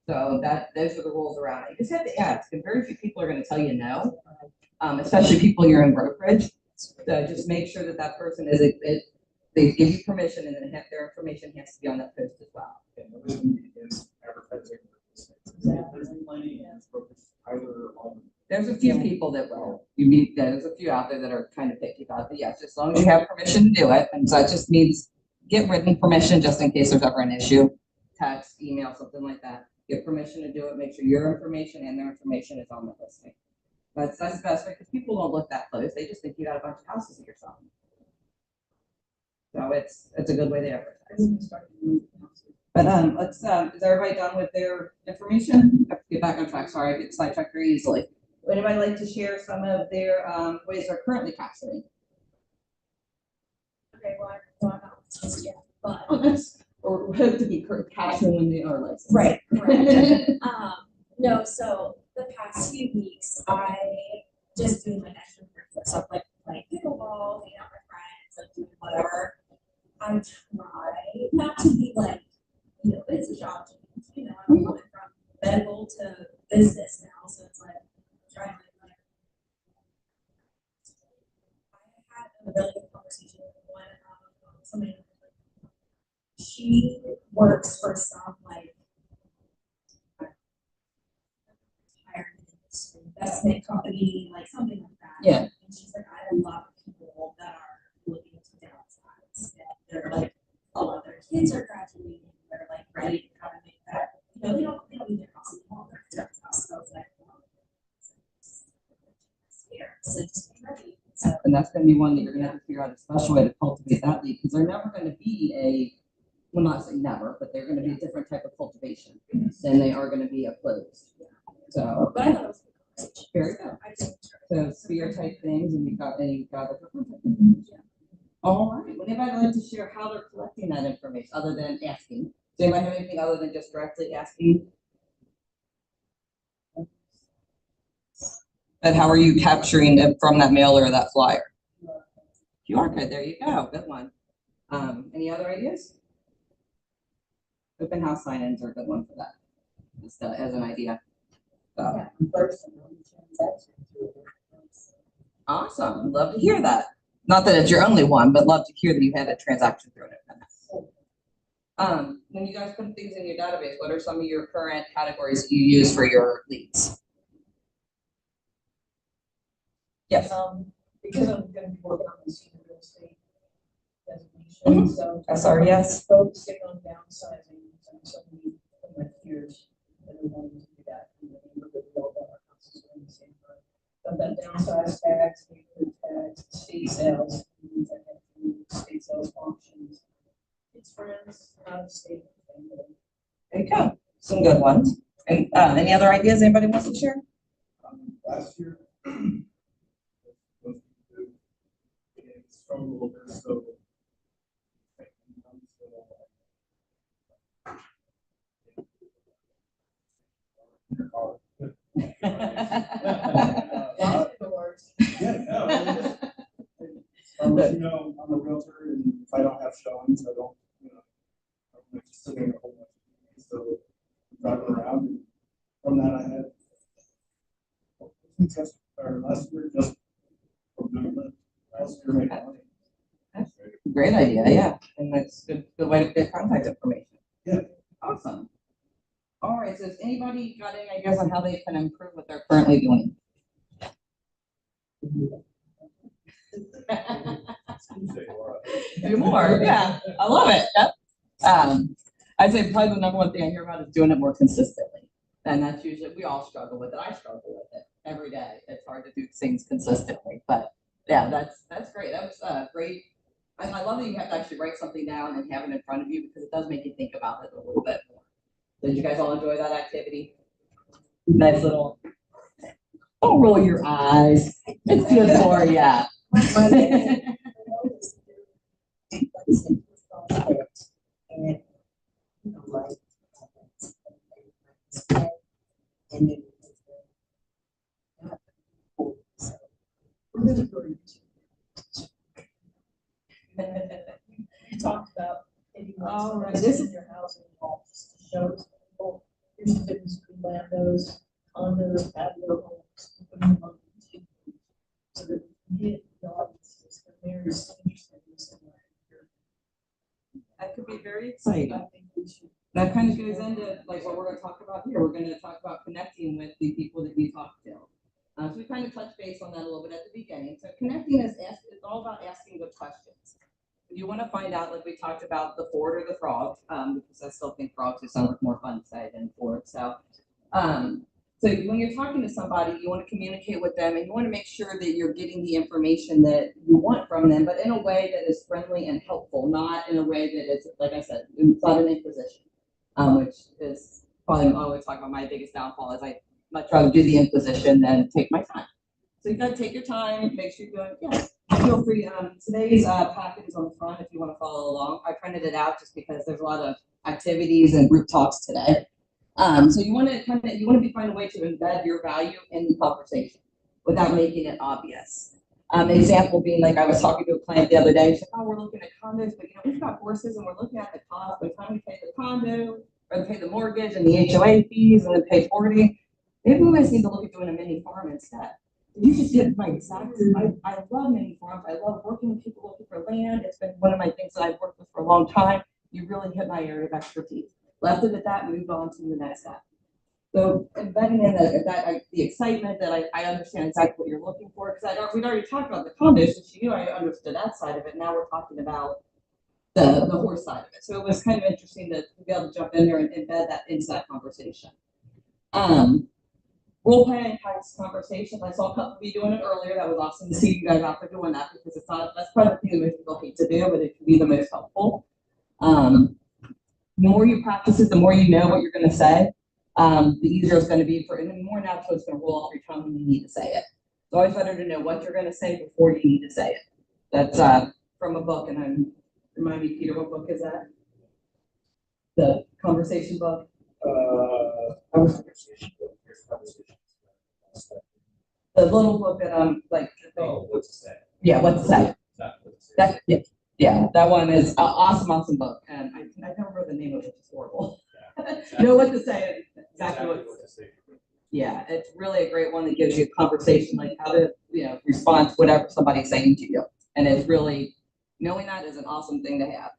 So those are the rules around it. You just have to ask, and very few people are going to tell you no, especially people you're in brokerage. So just make sure that that person they give you permission, and then their information has to be on that post as well. There's a few people that will. There's a few out there that are kind of picky about it, but yes, as long as you have permission to do it, and so that just means get written permission just in case there's ever an issue, text, email, something like that. Get permission to do it. Make sure your information and their information is on the listing. That's the best way, because people don't look that close. They just think you got a bunch of houses that you're selling. So it's a good way to advertise. But let's is everybody done with their information? I have to get back on track. Sorry, I get sidetracked very easily. Would anybody like to share some of their ways they're currently capturing? Okay, well, I'm not licensed yet, but. Or hope to be capturing when they are licensed. Right, correct. No, so the past few weeks, I just doing like extracurricular stuff like playing pickleball, hanging out with friends, like doing whatever. I try not to be like, it's a job, I'm going from medical to business now, so it's like, trying to like, I had a really good conversation with one, somebody, she works for some like investment company, like something like that. Yeah. And she's like, I have a lot of people that are looking to downsize. They're like, oh, their kids are graduating. They're like ready to kind of make that. They don't need their house anymore. Their house. So it's like, so just be ready. So, And that's going to be one that you're going to have to figure out a special way to cultivate that lead, because they're never going to be well, not saying never, but they're going to be a different type of cultivation than they are going to be a closed. So, but I thought it was a good conversation. very good. I just So sphere type things, and you've got the different. Yeah. All right. Would anybody like to share how they're collecting that information other than asking? Does anybody have anything other than just directly asking? But how are you capturing it from that mailer or that flyer? QR code. There you go. Good one. Any other ideas? Open house sign-ins are a good one for that. Just as an idea. So. Awesome. Love to hear that. Not that it's your only one, but love to hear that you had a transaction through it. When you guys put things in your database, what are some of your current categories that you use for your leads? Yes. Because I'm gonna be working on the senior real estate designation, so. SRES. Focusing on downsizing, and so many of my peers that are wanting to do that, and the neighborhood will that our houses are in the same road. But that downsize tax, neighborhood tax, state sales, means I have to do state sales functions. It's friends, out of state, family. There you go. Some good ones. And any other ideas anybody wants to share? Last year. Struggled a little bit, so. Doors. Yeah, no, you know, I'm a realtor, and if I don't have showings, I don't, I'm just sitting at home. So driving around, and from that I had. Last year, just from doing that, last year made money. Great idea, yeah. And that's good way to get contact information. Yeah. Awesome. All right, so has anybody got any ideas on how they can improve what they're currently doing? Do more, yeah, I love it, yep. I'd say probably the number one thing I hear about is doing it more consistently. And that's usually, we all struggle with it, I struggle with it every day, it's hard to do things consistently, but yeah, that's great, that was great. I love that you have to actually write something down and have it in front of you, because it does make you think about it a little bit more. Did you guys all enjoy that activity? Nice little, don't roll your eyes, it's good for you. You talked about maybe All right, this is your housing wall, just to show people, here's the difference between landos, condos, patio homes. Put them on TV, so that you get the audiences, and there's interesting things in there. That could be very exciting. I think we should. That kind of goes into like what we're going to talk about here. We're going to talk about connecting with the people that you talk to. So we kind of touched base on that a little bit at the beginning. So connecting is all about asking good questions. If you want to find out, like we talked about the Ford or the frog, because I still think frogs are so much more fun to say than Ford. So when you're talking to somebody, you want to communicate with them and you want to make sure that you're getting the information that you want from them, but in a way that is friendly and helpful, not in a way that is, like I said, it's not an imposition, which is probably I always talk about my biggest downfall is I much rather do the imposition than take my time. So you got to take your time, make sure you're doing, yes, feel free. Today's packet is on the front if you want to follow along. I printed it out just because there's a lot of activities and group talks today. So you want to find a way to embed your value in the conversation without making it obvious. Example being like I was talking to a client the other day. She said, "Oh, we're looking at condos, but we've got horses, and we're looking at the cost by the time we pay the condo, or pay the mortgage and the HOA fees, and then pay 40. Maybe we guys need to look at doing a mini farm instead." You just get my exact. I love mini farms. I love working with people looking for land. It's been one of my things that I've worked with for a long time. You really hit my area of expertise. Left it at that, moved on to the next step. So embedding in the excitement that I understand exactly what you're looking for, because we'd already talked about the condos, and she knew I understood that side of it. Now we're talking about the horse side of it. So it was kind of interesting to be able to jump in there and embed that into that conversation. Role playing types conversations. I saw a couple of you doing it earlier. That was awesome to see you guys out there doing that, because it's not, that's probably the thing that most people hate to do, but it can be the most helpful. The more you practice it, the more you know what you're going to say, the easier it's going to be and the more natural it's going to roll off your tongue when you need to say it. It's always better to know what you're going to say before you need to say it. That's from a book, and remind me, Peter, what book is that? The conversation book? Conversation. The little book that like. Oh, what to say? Yeah, what to say. That, yeah, that one is awesome book, and I never remember the name of it, which is horrible. Yeah, you know what to say, exactly what to say. Yeah, it's really a great one that gives you a conversation, like how to respond to whatever somebody's saying to you, and it's really knowing that is an awesome thing to have.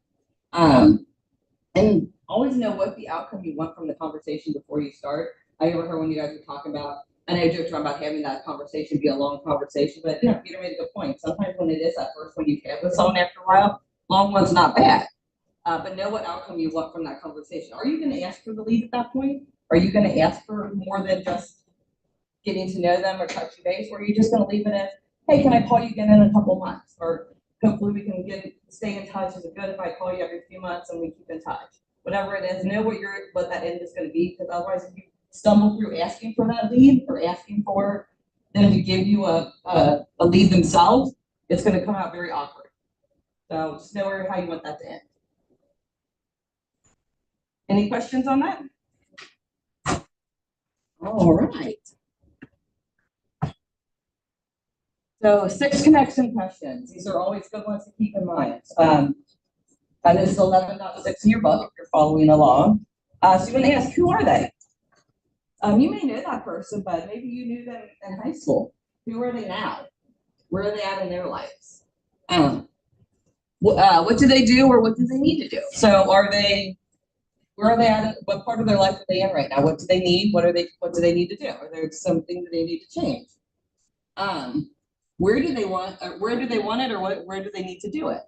And always know what the outcome you want from the conversation before you start. I overheard when you guys were talking about, and I joked around about having that conversation be a long conversation, but Peter made a good point. Sometimes when it is that first one you have with someone after a while, long one's not bad. But know what outcome you want from that conversation. Are you going to ask for the lead at that point? Are you going to ask for more than just getting to know them or touching base? Or are you just going to leave it as, hey, can I call you again in a couple months? Or hopefully we can stay in touch. Is it good if I call you every few months and we keep in touch? whatever it is, know what that end is gonna be, because otherwise if you stumble through asking for that lead or asking for them to give you a lead themselves, it's gonna come out very awkward. So just know how you want that to end. Any questions on that? All right. So 6 connection questions. These are always good ones to keep in mind. And this is 11.6 in your book if you're following along. So you want to ask, who are they? You may know that person, but maybe you knew them in high school. Who are they now? Where are they at in their lives? What do they do, or what do they need to do? So where are they at? What part of their life are they in right now? What do they need? What do they need to do? Are there something that they need to change? Where do they want it, or where do they need to do it?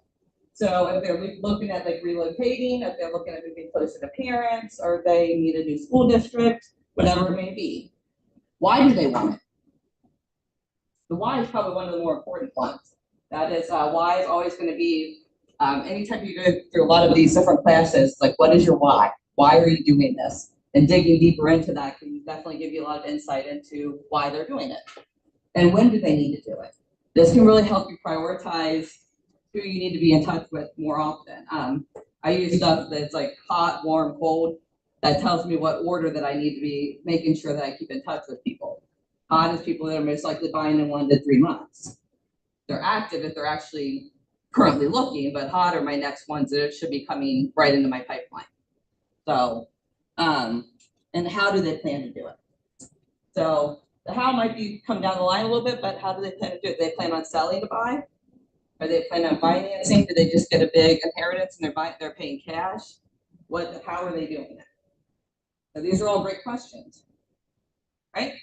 So if they're looking at like relocating, if they're looking at moving closer to parents, or they need a new school district, whatever it may be. Why do they want it? The why is probably one of the more important ones. That is, why is always going to be, anytime you go through a lot of these different classes, like what is your why? Why are you doing this? And digging deeper into that can definitely give you a lot of insight into why they're doing it. And when do they need to do it? This can really help you prioritize who you need to be in touch with more often. I use stuff that's like hot, warm, cold. That tells me what order that I need to be making sure that I keep in touch with people. Hot is people that are most likely buying in 1 to 3 months. They're active if they're actually currently looking, but hot are my next ones that should be coming right into my pipeline. So, and how do they plan to do it? So the how might be come down the line a little bit, but how do they plan to do it? They plan on selling to buy? Are they planning on financing? Do they just get a big inheritance and they're paying cash? How are they doing it? So these are all great questions, right?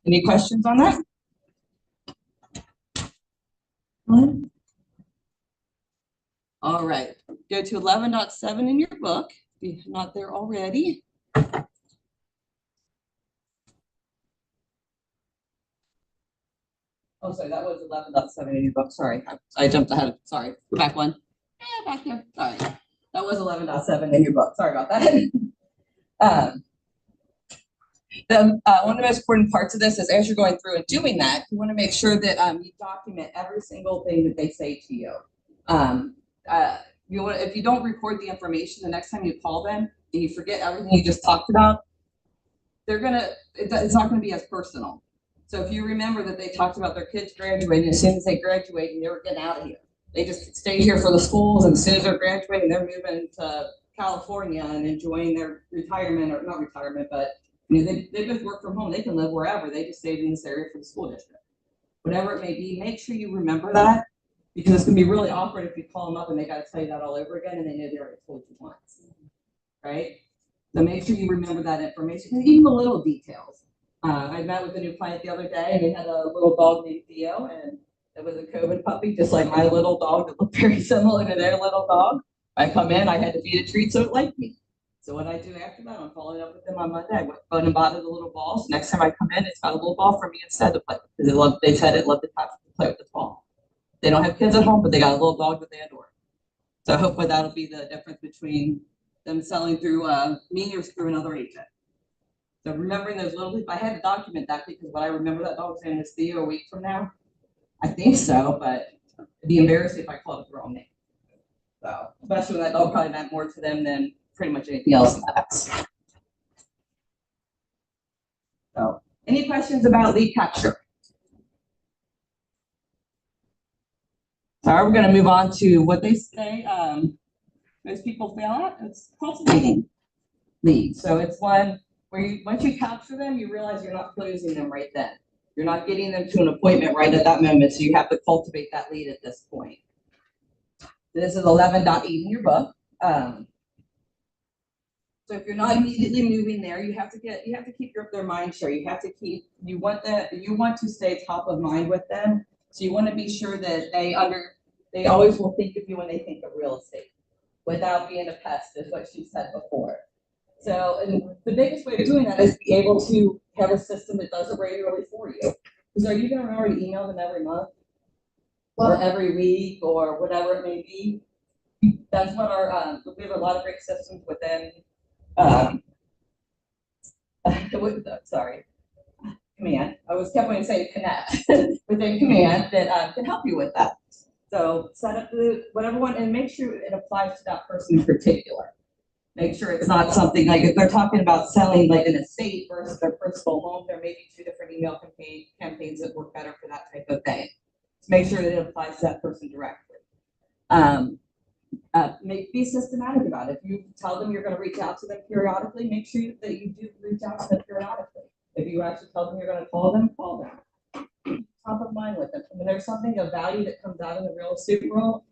Any questions on that? All right, go to 11.7 in your book, if you're not there already. Oh, sorry, that was 11.7 in your book. Sorry, I jumped ahead. Sorry, go back one. Yeah, back there. Sorry, that was 11.7 in your book. Sorry about that. One of the most important parts of this is as you're going through and doing that, you want to make sure that you document every single thing that they say to you. If you don't record the information, the next time you call them and you forget everything you just talked about, it's not gonna be as personal. So if you remember that they talked about their kids graduating, as soon as they graduate, they were getting out of here. They just stay here for the schools, and as soon as they're graduating, they're moving to California and enjoying their retirement, or not retirement, but they both work from home. They can live wherever. They just stayed in this area for the school district. Whatever it may be, make sure you remember that, because it's gonna be really awkward if you call them up and they gotta tell you that all over again and they know they already told you once, right? So make sure you remember that information, and even the little details. I met with a new client the other day, and they had a little dog named Theo, and it was a COVID puppy, just like my little dog that looked very similar to their little dog. I come in, I had to feed a treat so it liked me. So what I do after that, I'm following up with them on Monday. I went and bought it a little ball. So next time I come in, it's got a little ball for me instead to play with, because they said it loved to play with the ball. They don't have kids at home, but they got a little dog that they adore. So hopefully that'll be the difference between them selling through me or through another agent. So remembering those little people, I had to document that, because what I remember that dog's name is Theo a week from now. I think so, but it'd be embarrassing if I called it the wrong name. So especially when that dog probably meant more to them than pretty much anything else in the house. So any questions about lead capture? All right, we're going to move on to what they say most people fail at. It's cultivating leads. So it's one where once you capture them, you realize you're not closing them right then. You're not getting them to an appointment right at that moment, so you have to cultivate that lead at this point. This is 11.8 in your book. So if you're not immediately moving there, you have to keep their mind share. You want to stay top of mind with them. So you want to be sure that they always will think of you when they think of real estate, without being a pest, is what she said before. So, and the biggest way of doing that is to be able to have a system that does it regularly for you. Because are you going to remember to email them every month? or Well, every week or whatever it may be. That's what our, we have a lot of great systems within, sorry, Command. I was kept wanting to say Connect within Command that can help you with that. So set up whatever one and make sure it applies to that person in particular. Make sure it's not something like if they're talking about selling like an estate versus their personal home, there may be two different email campaigns that work better for that type of thing. So make sure that it applies to that person directly. Be systematic about it. If you tell them you're going to reach out to them periodically, make sure that you do reach out to them periodically. If you actually tell them you're going to call them. Top of mind with them. When there's something of value that comes out in the real estate world,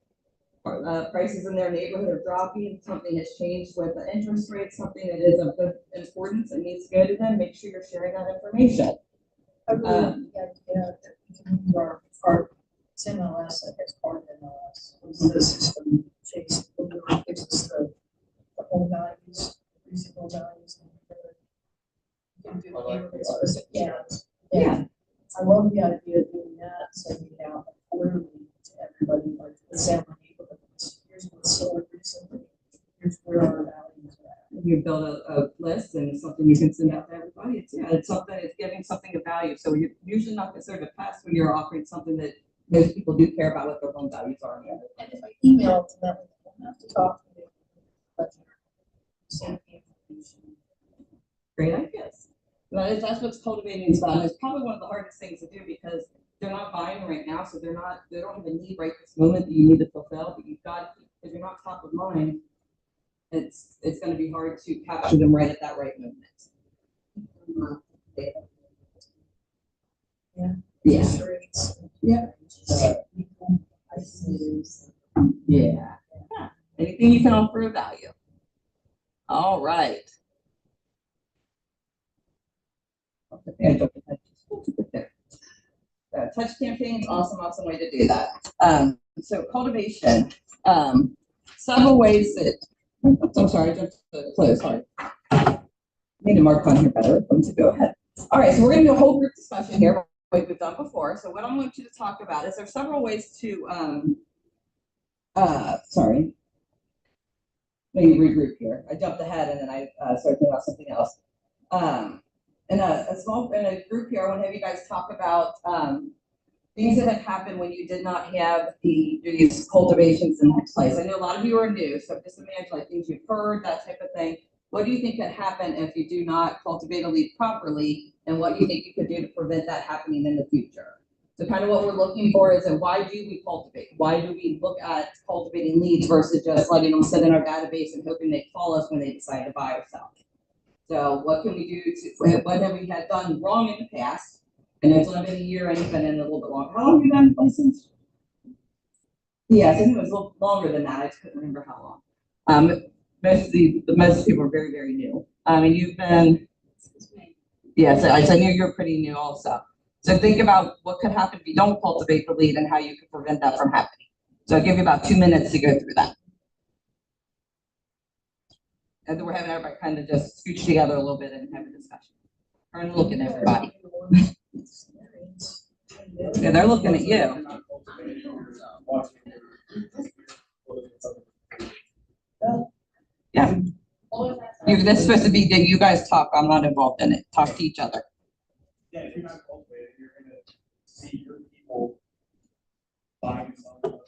or prices in their neighborhood are dropping, something has changed with the interest rate, something that is of good importance and needs to go to them, make sure you're sharing that information. I really like the idea that we can use our MLS, I guess, part of MLS, is the system, Chase, gives us the home values, resale values. You can do I like neighborhood the specific, yeah. Yeah. I love the idea of doing that, sending it out quarterly to everybody, like, the San Diego, here's what's sold recently, here's where our values are at. You build a list and it's something you can send out to everybody. It's something, it's giving something of value. So you're usually not considered a pest when you're offering something that most people do care about what their home values are. And if I email it to them, I don't have to talk to them. But same information. Great ideas. That's what's cultivating is about. It's probably one of the hardest things to do because they're not buying right now, so they don't have a need right this moment that you need to fulfill. But you've got, if you're not top of mind, it's going to be hard to capture them right at that right moment. Yeah. Yeah. Yeah. Yeah. Anything you can offer of value. All right. Touch campaigns, awesome way to do that. So cultivation, several ways that, I'm sorry, I jumped to close, sorry. Need to mark on here better, so go ahead. All right, so we're gonna do a whole group discussion here, like we've done before. So what I want you to talk about is there's several ways to, sorry. Let me regroup here. I jumped ahead and then I started thinking about something else. In a group here, I want to have you guys talk about things that have happened when you did not have these cultivations in place. I know a lot of you are new, so just imagine like things you've heard, that type of thing. What do you think could happen if you do not cultivate a lead properly, and what do you think you could do to prevent that happening in the future? So kind of what we're looking for is why do we cultivate? Why do we look at cultivating leads versus just letting them sit in our database and hoping they call us when they decide to buy or sell? So what can we do to, what have we had done wrong in the past? I know it's only been a year and you've been in a little bit longer. How long have you been licensed? Yes, I think it was a little longer than that. I just couldn't remember how long. Most people are very, very new. And you've been, yes, I knew you're pretty new also. So think about what could happen if you don't cultivate the lead and how you can prevent that from happening. So I'll give you about 2 minutes to go through that. And then we're having everybody kind of just scooch together a little bit and have a discussion. Turn and look at everybody. Yeah, they're looking at you. Yeah. That's supposed to be that you guys talk. I'm not involved in it. Talk to each other. Yeah, if you're not cultivating, you're gonna see your people buying something.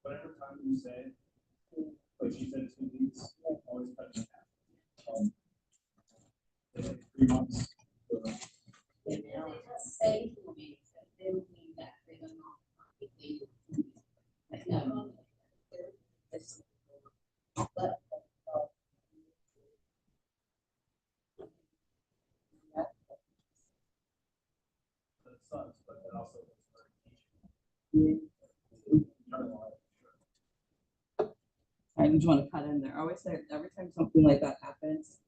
Whatever time you say, like she said, 2 weeks, always cut in half. 3 months. Say 2 weeks, they would mean that they don't know if they do. No. But. That sucks, but it also. I just want to cut in there. I always say every time something like that happens,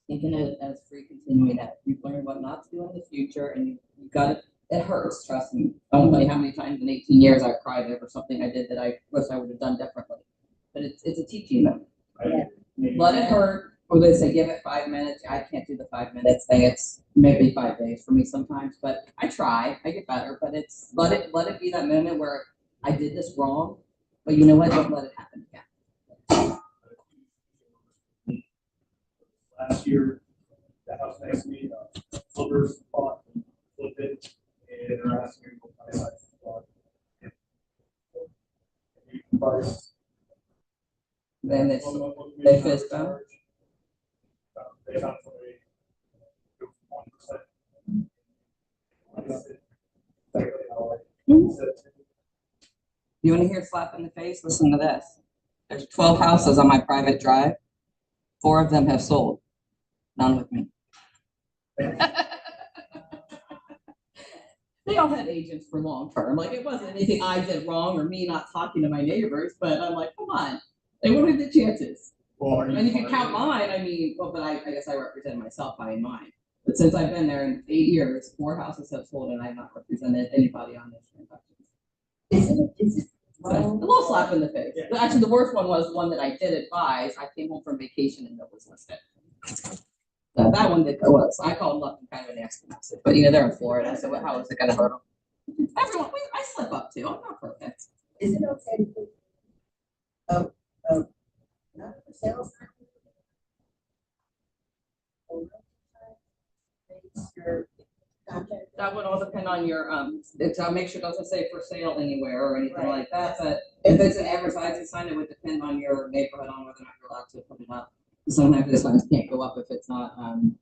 thinking it as free continuing that you've learned what not to do in the future, and you've got to It hurts, trust me. I won't tell you how many times in 18 years I've cried over something I did that I wish I would have done differently. But it's a teaching moment. Let it hurt. Or they say give it 5 minutes. I can't do the 5 minutes thing. It's maybe 5 days for me sometimes, but I try. I get better. But it's let it be that moment where I did this wrong. But you know what? Don't let it happen again. Last year, the house next to me, flippers bought, flipped it, and they're asking me what price I bought. Price. Then it's They fist bump. They found somebody. 1%. You want to hear a slap in the face? Listen to this. There's 12 houses on my private drive. 4 of them have sold. None with me. They all had agents for long term. Like it wasn't anything I did wrong or me not talking to my neighbors, but I'm like, come on. They what are the chances? Well, And if you count mine, I mean, well, but I guess I represent myself by mine. But since I've been there in 8 years, 4 houses have sold and I've not represented anybody on this transaction. Is it? So, a little slap in the face. Yeah. But actually, the worst one was one that I did advise. I came home from vacation and it was listed. So that one did go up. So I called them up and kind of an nasty message. But they're in Florida, so how is it going to hurt them? Everyone, I slip up too. I'm not perfect. Is it okay to put? Not for sales. Your contact. That would all depend on your I'll make sure it doesn't say for sale anywhere or anything like that. But if it's an advertising sign, it would depend on your neighborhood on whether or not you're allowed to put it up. Sometimes the signs can't go up if it's not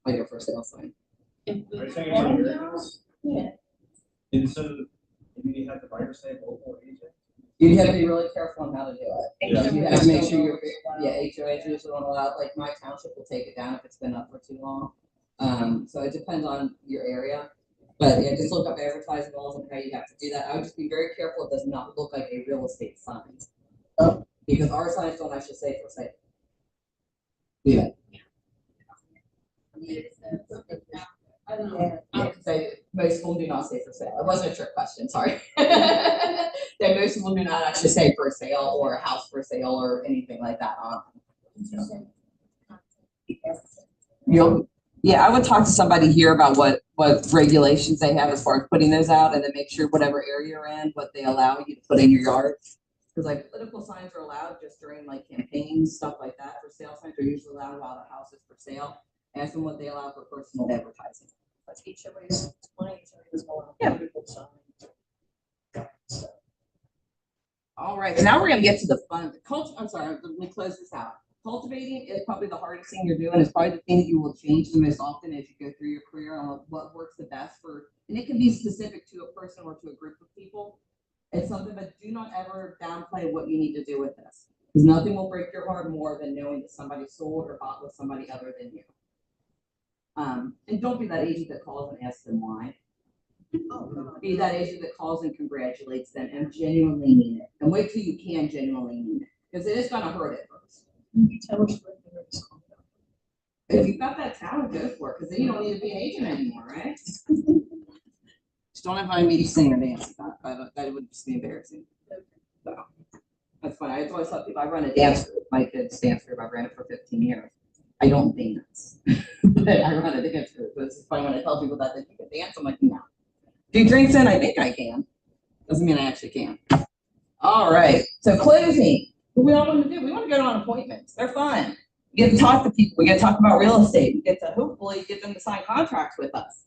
like a for sale sign. Are you saying it's your house? Yeah. And so, maybe you have the writer say local agent? You have to be really careful on how to do it. Yeah. You have to make sure you're, HOAs usually won't allow, like my township will take it down if it's been up for too long. So it depends on your area. But yeah, just look up advertising laws and how you have to do that. I would just be very careful. It does not look like a real estate sign. Because our signs don't actually say for sale. Yeah. I don't know. Yeah, most of them do not say for sale. It wasn't a trick question, sorry. That most of them do not actually say for sale or a house for sale or anything like that on them. Yeah, I would talk to somebody here about what regulations they have as far as putting those out, and then make sure whatever area you're in, what they allow you to put in your yard. Because like political signs are allowed just during like campaigns, stuff like that. For sale signs are usually allowed while the house is for sale. Ask them what they allow for personal advertising. But each of these, one each of these will. Yeah. All right, so now we're gonna get to the fun. I'm sorry, let me close this out. Cultivating is probably the hardest thing you're doing. It's probably the thing that you will change the most often as you go through your career on what works the best for, and it can be specific to a person or to a group of people. It's something, but do not ever downplay what you need to do with this. Because nothing will break your heart more than knowing that somebody sold or bought with somebody other than you. And don't be that agent that calls and asks them why. Be that agent that calls and congratulates them and genuinely mean it. And wait till you can genuinely mean it. Because it is going to hurt at first. If you've got that talent, go for it. Because then you don't need to be an agent anymore, right? Just don't invite me to sing or dance. That would just be embarrassing. So that's fine. I always tell people I run a dance group. My kids' dance group. I've ran it for 15 years. I don't dance, but I run a dance group. It's funny when I tell people that you can dance. I'm like, no. Do drinks in? I think I can. Doesn't mean I actually can. All right. So closing. What we all want to do? We want to go on appointments. They're fun. We get to talk to people. We get to talk about real estate. We get to hopefully get them to sign contracts with us.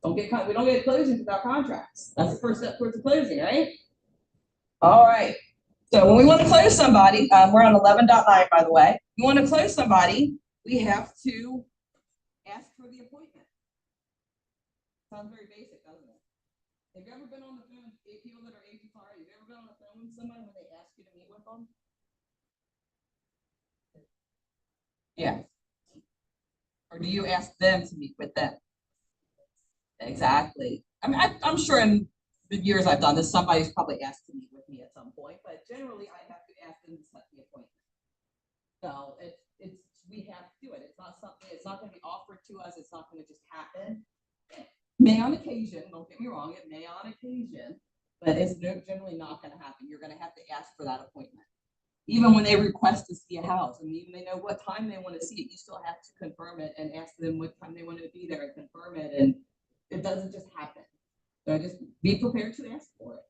We don't get closings without contracts. That's the first step towards the closing, right? All right. So when we want to close somebody, we're on 11.9, by the way. You want to close somebody, we have to ask for the appointment. Sounds very basic, doesn't it? Have you ever been on the phone, people that are agents are, have you ever been on the phone with somebody when they ask you to meet with them? Yeah. Or do you ask them to meet with them? Exactly. I mean, I'm sure in the years I've done this, somebody's probably asked to meet with me at some point, but generally I have to ask them to set the appointment. So we have to do it. It's not something, it's not going to be offered to us. It's not going to just happen. May on occasion, don't get me wrong, it may on occasion, but it's generally not gonna happen. You're gonna have to ask for that appointment. Even when they request to see a house, and even they know what time they want to see it, you still have to confirm it and ask them what time they want to be there and confirm it, and it doesn't just happen. So just be prepared to ask for it.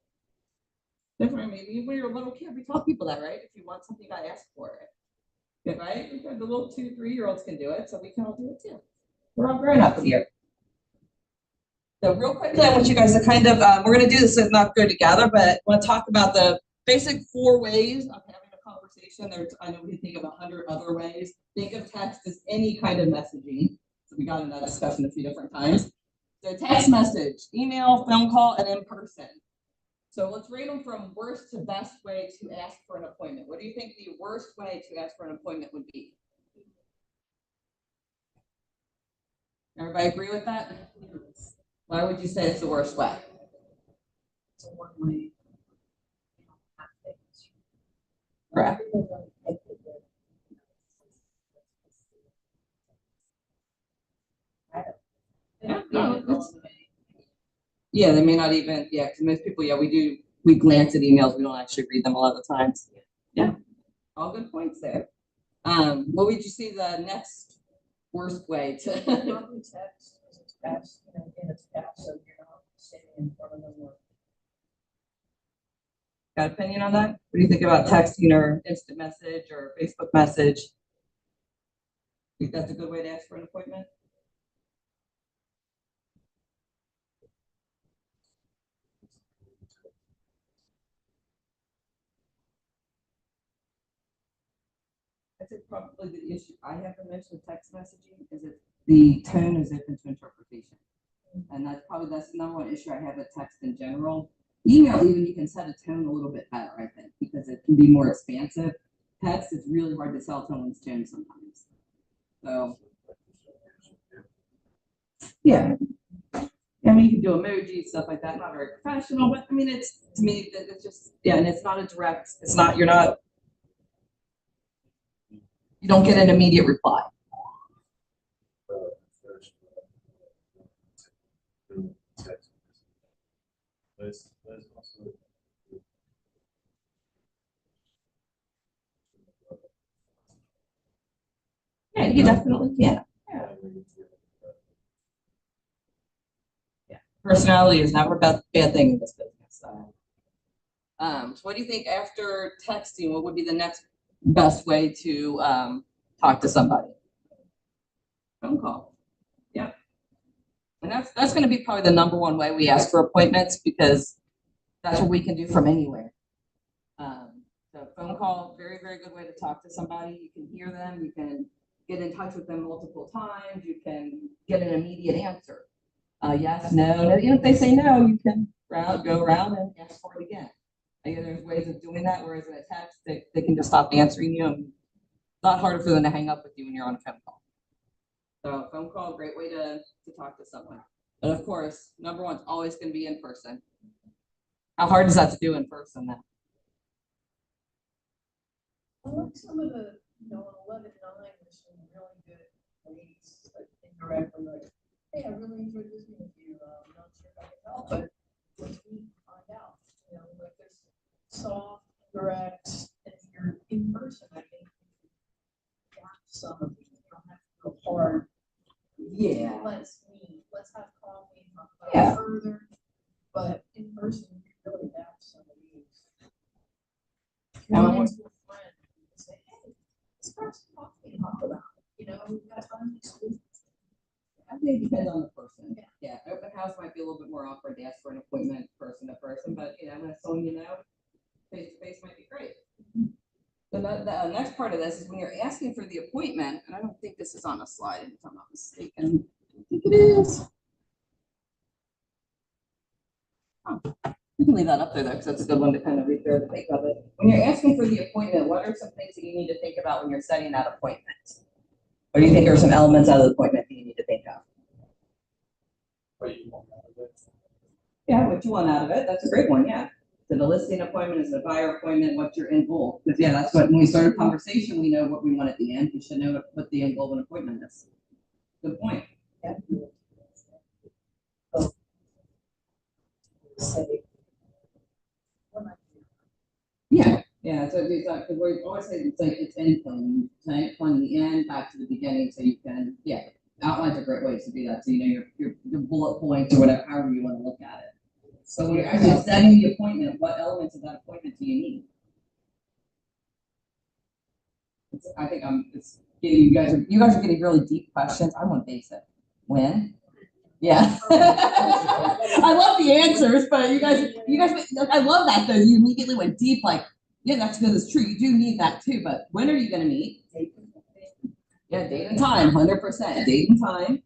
Different, maybe when you're a little kid, we tell people that, right? If you want something, I ask for it. Yeah, right? The little 2, 3-year-olds can do it, so we can all do it too. We're all grown up here. So real quickly, I want you guys to kind of, we're gonna do this and not go together, but I want to talk about the basic 4 ways of having a conversation. I know we think of 100 other ways. Think of text as any kind of messaging. So we got in that discussion a few different times. So text message, email, phone call, and in person. So let's rate them from worst to best way to ask for an appointment. What do you think the worst way to ask for an appointment would be? Everybody agree with that? Why would you say it's the worst way? It's a one-way. Correct. Yeah, they may not even, yeah, because most people, yeah, we glance at emails, we don't actually read them a lot of the times. Yeah, all good points there. What would you see the next worst way to? Probably text, because it's fast, and it's fast, so you're not sitting in front of them. Got an opinion on that? What do you think about texting or instant message or Facebook message? Think that's a good way to ask for an appointment? I think probably the issue I have the most with text messaging is that the tone is open to interpretation. And that's the number one issue I have with text in general. Email, even you can set a tone a little bit better, I think, because it can be more expansive. Text, it's really hard to tell someone's tone sometimes. So, yeah. I mean, you can do emojis, stuff like that, not very professional, but I mean, it's, to me, it's just, yeah, and it's not a direct, you don't get an immediate reply. There's also Yeah, you definitely can. Personality is never a bad thing in this business. So what do you think after texting? What would be the next best way to talk to somebody? Phone call. Yeah, and that's going to be probably the number one way we ask for appointments, because that's what we can do from anywhere. So phone call, very, very good way to talk to somebody. You can hear them. You can get in touch with them multiple times. You can get an immediate answer. Yes, no, no. If they say no, you can go around and ask for it again. There's ways of doing that, whereas in a text, they can just stop answering you. And it's a lot harder for them to hang up with you when you're on a phone call. So phone call, great way to talk to someone. But of course, number one's always going to be in person. How hard is that to do in person then? I like some of the, 11-9, there's some really good ways, like indirectly, like, hey, I really enjoyed listening with you. I'm not sure if I can help, but let's find out. Like there's soft, direct, and if you're in person, I think you can adapt some of these. You don't have to go hard. Yeah. Let's meet, let's have coffee, talk about Yeah. it further. But in person, you can really adapt some of these. Run into a friend and say, hey, let's grab some coffee and talk about it. We've got time next week. I think it depends on the person. Yeah, open house might be a little bit more awkward to ask for an appointment person to person, but when it's someone face to face might be great. The next part of this is when you're asking for the appointment, and I don't think this is on a slide if I'm not mistaken. I think it is. Oh, you can leave that up there though, because that's a good one to kind of read through the think of it. When you're asking for the appointment, what are some things that you need to think about when you're setting that appointment? What do you think are some elements out of the appointment that you need to think of? What you want out of it. Yeah, what you want out of it. That's a great one. Yeah. So the listing appointment is a buyer appointment. What's your end goal? Because that's what when we start a conversation, we know what we want at the end. We should know what the end goal of an appointment is. Good point. Yeah. So because we always say it's like it's in planning, plan the end, back to the beginning, so you can, yeah. Outlines are great ways to do that, so you know your bullet points or whatever, however you want to look at it. So when you're actually setting the appointment, what elements of that appointment do you need? I think it's getting, you guys are getting really deep questions. I want basic. When? Yeah. I love the answers, but you guys, I love that though. You immediately went deep, like, yeah, that's good, it's true. You do need that too, but when are you gonna meet? Yeah, date and time, 100%. Date and time,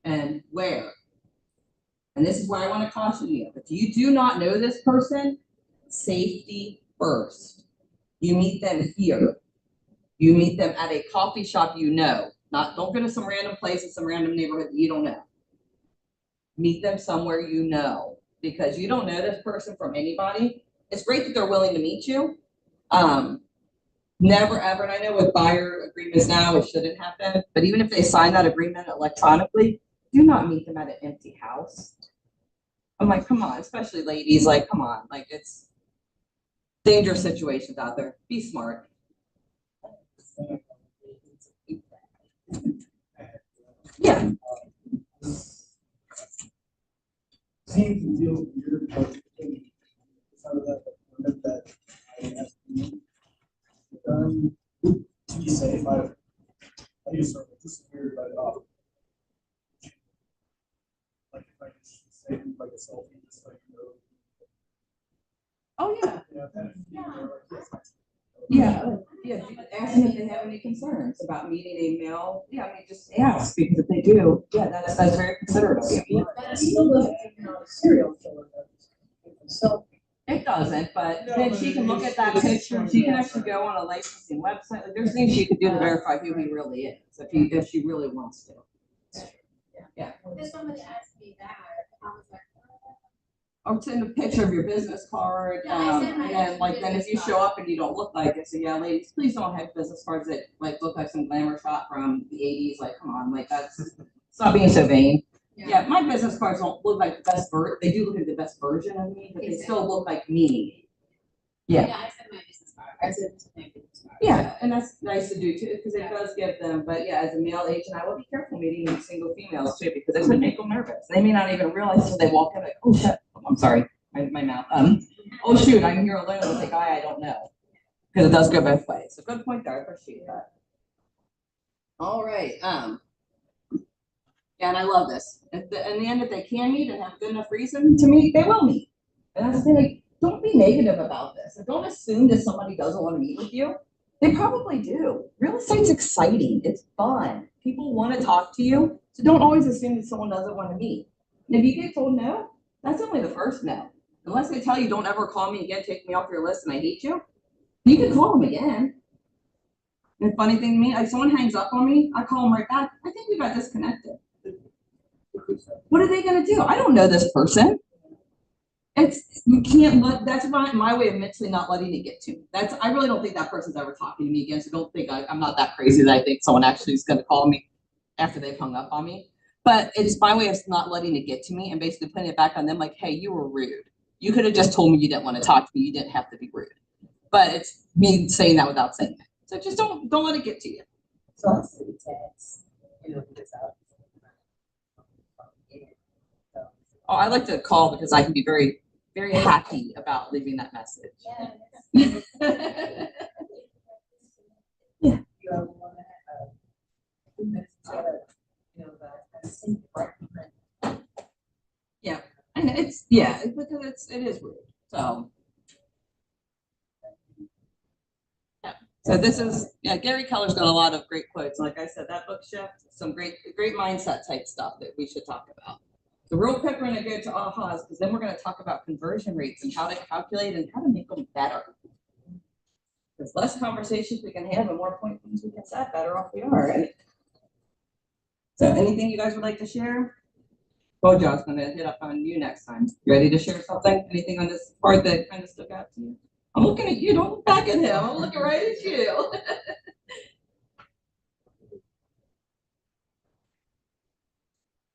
and where. And this is where I want to caution you. If you do not know this person, safety first. You meet them here. You meet them at a coffee shop you know. Don't go to some random place in some random neighborhood that you don't know. Meet them somewhere you know, because you don't know this person from anybody. It's great that they're willing to meet you. Never ever, and I know with buyer agreements now, it shouldn't happen, but even if they sign that agreement electronically, do not meet them at an empty house. I'm like, come on, especially ladies, like, come on, like it's dangerous situations out there. Be smart. Yeah. Seems to deal weird, but out of that appointment that I asked you. To be safe, I just sort of just weird, but like if I just say like a selfie, just like Oh yeah. yeah. Yeah. Ask them if they have any concerns about meeting a male. Yeah, I mean, just ask, because if they do, yeah, that's very considerate of you. That still doesn't even know serial killer. So. It doesn't, but then she can look at that picture. She can actually go on a licensing website. Like there's things she could do to verify who he really is, if she really wants to. Yeah. If somebody asked me that, I was like, Or send a picture of your business card, Yeah, I sent my and then like then if you business show card. up and you don't look like it, so yeah, ladies, please don't have business cards that like look like some glamour shot from the '80s. Like, come on, like that's stop being so vain. Yeah, my business cards don't look like the best they do look like the best version of me, but they still look like me. Yeah. I sent my business card. I sent my business card. Yeah, and that's nice to do too, because it does give them, but yeah, as a male agent, I will be careful meeting single females too, because it could make them nervous. They may not even realize until they walk in, like, oh shit, I'm sorry, my mouth. Oh shoot, I'm here alone with a guy I don't know. Because it does go both ways. So good point there, I appreciate that. All right, yeah, and I love this. In the end, if they can meet and have good enough reason to meet, they will meet. And that's the thing, like, don't be negative about this. And don't assume that somebody doesn't want to meet with you. They probably do. Real estate's exciting. It's fun. People want to talk to you. So don't always assume that someone doesn't want to meet. And if you get told no, that's only the first no. Unless they tell you don't ever call me again, take me off your list and I hate you, you can call them again. And the funny thing to me, like someone hangs up on me, I call them right back. I think we got disconnected. What are they going to do? I don't know this person. You can't let, that's my way of mentally not letting it get to me. I really don't think that person's ever talking to me again. So don't think I'm not that crazy that I think someone actually is going to call me after they've hung up on me. But it's my way of not letting it get to me and basically putting it back on them like, hey, you were rude. You could have just told me you didn't want to talk to me. You didn't have to be rude. But it's me saying that without saying that. So just don't let it get to you. So I see tags, because Oh, I like to call because I can be very, very happy about leaving that message. Yeah. Yeah, and because it is rude. So yeah. So this is Gary Keller's got a lot of great quotes. Like I said, that book shift, some great mindset type stuff that we should talk about. So real quick, we're going to go to ahas because then we're going to talk about conversion rates and how to calculate and how to make them better. Because less conversations we can have and more points we can set, better off we are. Right? So anything you guys would like to share? Bojo's going to hit up on you next time. You ready to share something? Anything on this part that kind of stuck out to you? I'm looking at you. Don't look back at him. I'm looking right at you.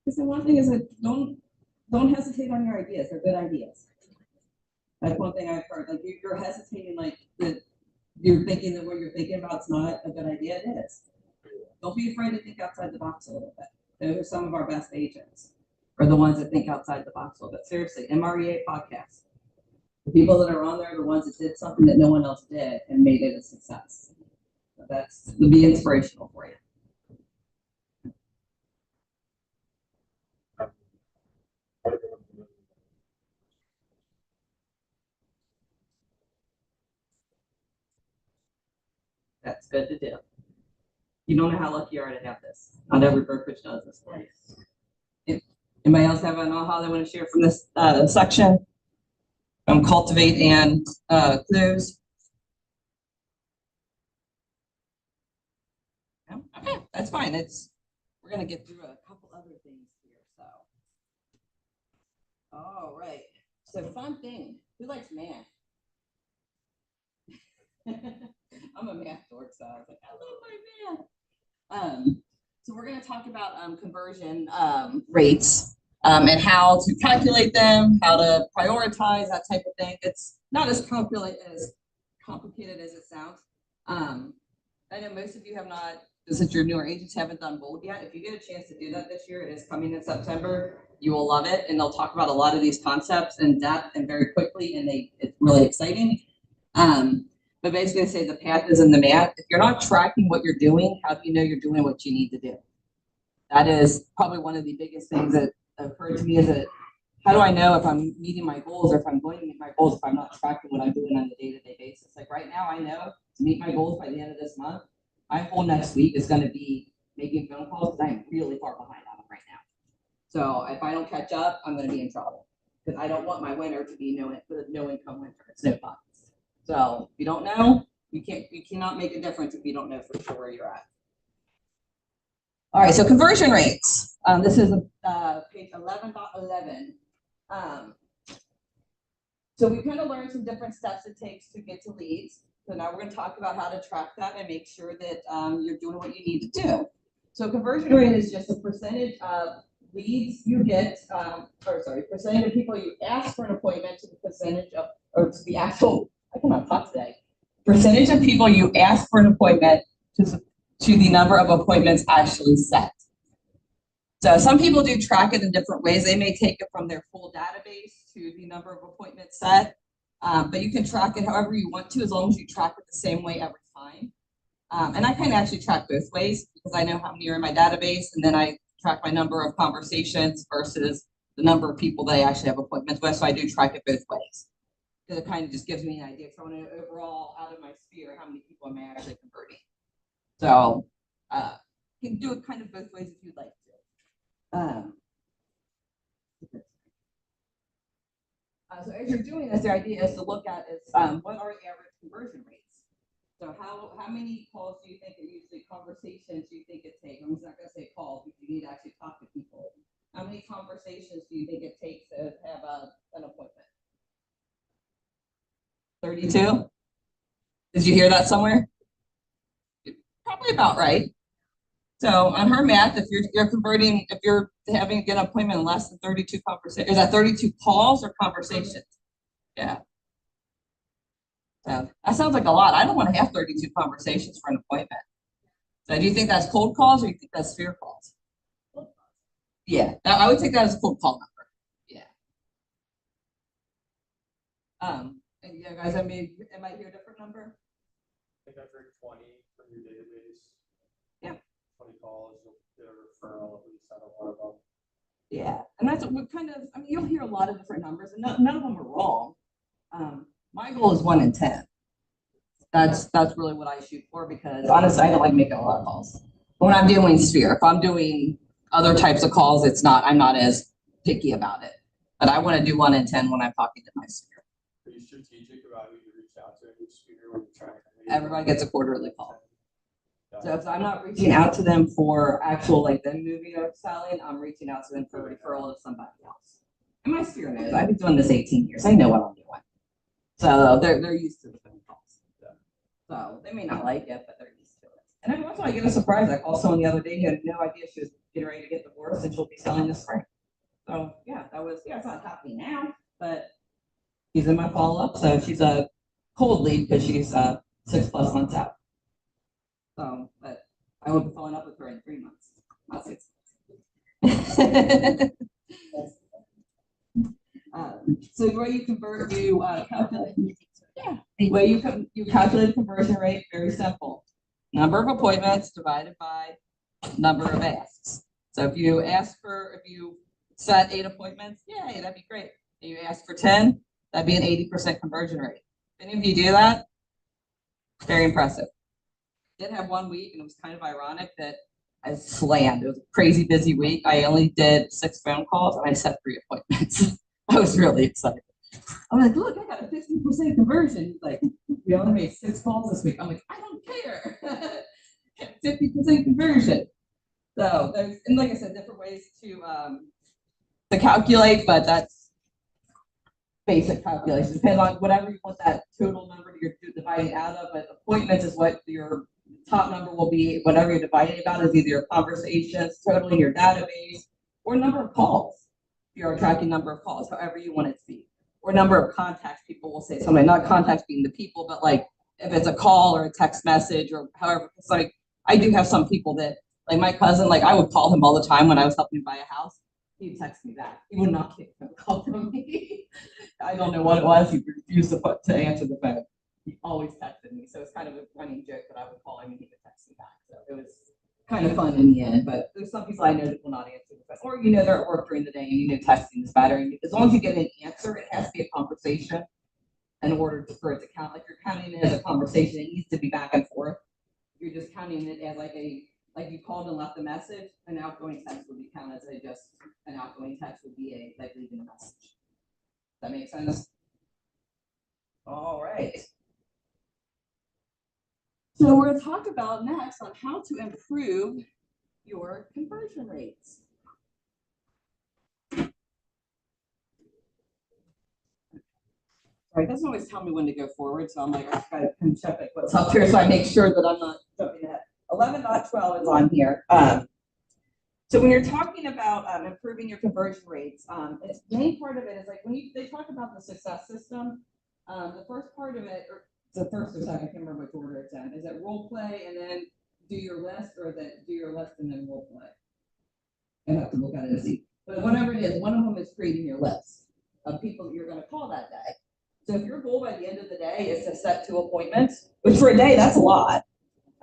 Because the one thing is that don't hesitate on your ideas. They're good ideas. That's one thing I've heard. Like you're hesitating, like you're thinking that what you're thinking about is not a good idea, it is. Don't be afraid to think outside the box a little bit. Those are some of our best agents, are the ones that think outside the box a little bit. Seriously, MREA podcast. The people that are on there are the ones that did something that no one else did and made it a success. So that's to be inspirational for you. That's good to do. You don't know how lucky you are to have this. Not every brokerage does this for you. Anybody else have an aha they want to share from this section? Cultivate and clues. No? Okay, that's fine. We're gonna get through a couple other things here. So, all right. So fun thing. Who likes math? I'm a math dork, so I was like, I love my math. So we're going to talk about conversion rates and how to calculate them, how to prioritize that type of thing. It's not as complicated as it sounds. I know most of you have not, since you're newer agents, haven't done Bold yet. If you get a chance to do that this year, it is coming in September. You will love it, and they'll talk about a lot of these concepts in depth and very quickly, and it's really exciting. But basically, say the path is in the math. If you're not tracking what you're doing, how do you know you're doing what you need to do? That is probably one of the biggest things that occurred to me is that how do I know if I'm meeting my goals or if I'm going to meet my goals if I'm not tracking what I'm doing on a day-to-day basis? Like right now, I know to meet my goals by the end of this month, my whole next week is going to be making phone calls because I'm really far behind on them right now. So if I don't catch up, I'm going to be in trouble because I don't want my winter to be no income winter. It's no fun. So if you don't know, you cannot make a difference if you don't know for sure where you're at. All right, so conversion rates. This is page 11.11. So we kind of learned some different steps it takes to get to leads. So now we're going to talk about how to track that and make sure that you're doing what you need to do. So conversion rate is just a percentage of leads you get, percentage of people you ask for an appointment to the percentage of, or to the actual, I cannot talk today. Percentage of people you ask for an appointment to the number of appointments actually set. So some people do track it in different ways. They may take it from their full database to the number of appointments set, but you can track it however you want to, as long as you track it the same way every time. And I kind of actually track both ways because I know how many are in my database, and then I track my number of conversations versus the number of people that I actually have appointments with. So I do track it both ways. Because it kind of just gives me an idea. So I want to know overall out of my sphere how many people am I actually converting. So you can do it kind of both ways if you'd like to. So as you're doing this, the idea is to look at is what are the average conversion rates? So how many calls do you think are usually conversations do you think it takes? I'm just not going to say calls because you need to actually talk to people. How many conversations do you think it takes to have an appointment? 32? Did you hear that somewhere? Probably about right. So on her math, if you're converting, if you're having to get an appointment in less than 32 conversations, is that 32 calls or conversations? Yeah. So that sounds like a lot. I don't want to have 32 conversations for an appointment. So do you think that's cold calls or do you think that's sphere calls? Yeah, I would take that as a cold call number. Yeah. And yeah, guys, am I hear a different number? I think I've heard 20 from your database. Yeah. 20 calls, you'll get a referral at least out of one of them. Yeah, and that's what kind of, I mean, you'll hear a lot of different numbers and none of them are wrong. My goal is 1 in 10. That's really what I shoot for because honestly, I don't like making a lot of calls. But when I'm doing sphere, if I'm doing other types of calls, I'm not as picky about it. But I want to do 1 in 10 when I'm talking to my sphere. Are you strategic about who you reach out to in each sphere when you're trying to? Everybody gets a quarterly call. So if I'm not reaching out to them for actual like them moving or selling, I'm reaching out to them for a referral of somebody else. And my sphere knows. I've been doing this 18 years. I know what I'm doing. So they're used to the phone calls. So they may not like it, but they're used to it. And every once in a while I get a surprise. I called someone the other day who had no idea she was getting ready to get divorced and she'll be selling this spring. So yeah, it's not happening now, but she's in my follow-up. So she's a cold lead because she's 6+ months out. So, but I will be following up with her in 3 months, not 6 months. So the way you convert, you calculate, the way you calculate conversion rate, very simple. Number of appointments divided by number of asks. So if you set 8 appointments, yay, that'd be great. If you ask for 10, that'd be an 80% conversion rate. If any of you do that, very impressive. Did have 1 week, and it was kind of ironic that I slammed. It was a crazy busy week. I only did 6 phone calls and I set 3 appointments. I was really excited. I'm like, look, I got a 50% conversion. He's like, we only made 6 calls this week. I'm like, I don't care. 50% conversion. So there's, and like I said, different ways to calculate, but that's basic calculation. Depends on whatever you want that total number you're dividing out of, but appointments is what your top number will be. Whatever you're dividing about is either your conversations, total in your database, or number of calls. You're tracking number of calls, however you want it to be, or number of contacts. People will say something, not contacts being the people, but like if it's a call or a text message or however. It's like I do have some people that, like my cousin, like I would call him all the time when I was helping him buy a house. He'd text me back. He would not get a call from me. I don't know what it was. He refused to answer the phone. He always texted me, so it's kind of a running joke that I would call him and he would text me back. So it was kind of fun in the end. But there's some people I know that will not answer the phone, or they're at work during the day and texting is better. And as long as you get an answer, it has to be a conversation in order for it to count. Like you're counting it as a conversation, it needs to be back and forth. You're just counting it as like you called and left a message. An outgoing text would be counted as an outgoing text would be like leaving a message. Does that make sense? All right. So we're going to talk about next on how to improve your conversion rates. Sorry, it doesn't always tell me when to go forward, so I'm like, I gotta check like what's up here so I make sure that I'm not jumping ahead. 11.12 is on here. So when you're talking about improving your conversion rates, the main part of it is like when they talk about the success system, the first part of it, or the first or second, I can't remember which order it's in. Is it role play and then do your list, or is it do your list and then role play? I have to look at it and see. But whatever it is, one of them is creating your list of people that you're going to call that day. So if your goal by the end of the day is to set 2 appointments, which for a day, that's a lot.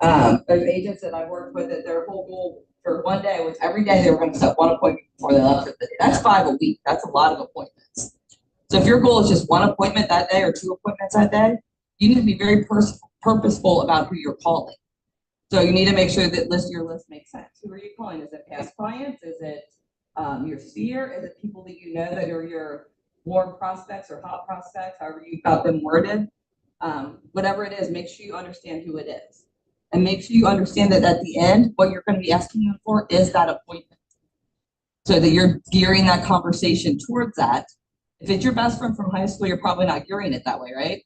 There's agents that I've worked with that their whole goal for one day was every day they were going to set 1 appointment before they left for the day. That's 5 a week. That's a lot of appointments. So if your goal is just 1 appointment that day or 2 appointments that day, you need to be very purposeful about who you're calling. So you need to make sure that your list makes sense. Who are you calling? Is it past clients? Is it your sphere? Is it people that you know that are your warm prospects or hot prospects, however you've got them worded? Whatever it is, make sure you understand who it is. And make sure you understand that at the end, what you're going to be asking them for is that appointment. So that you're gearing that conversation towards that. If it's your best friend from high school, you're probably not gearing it that way, right?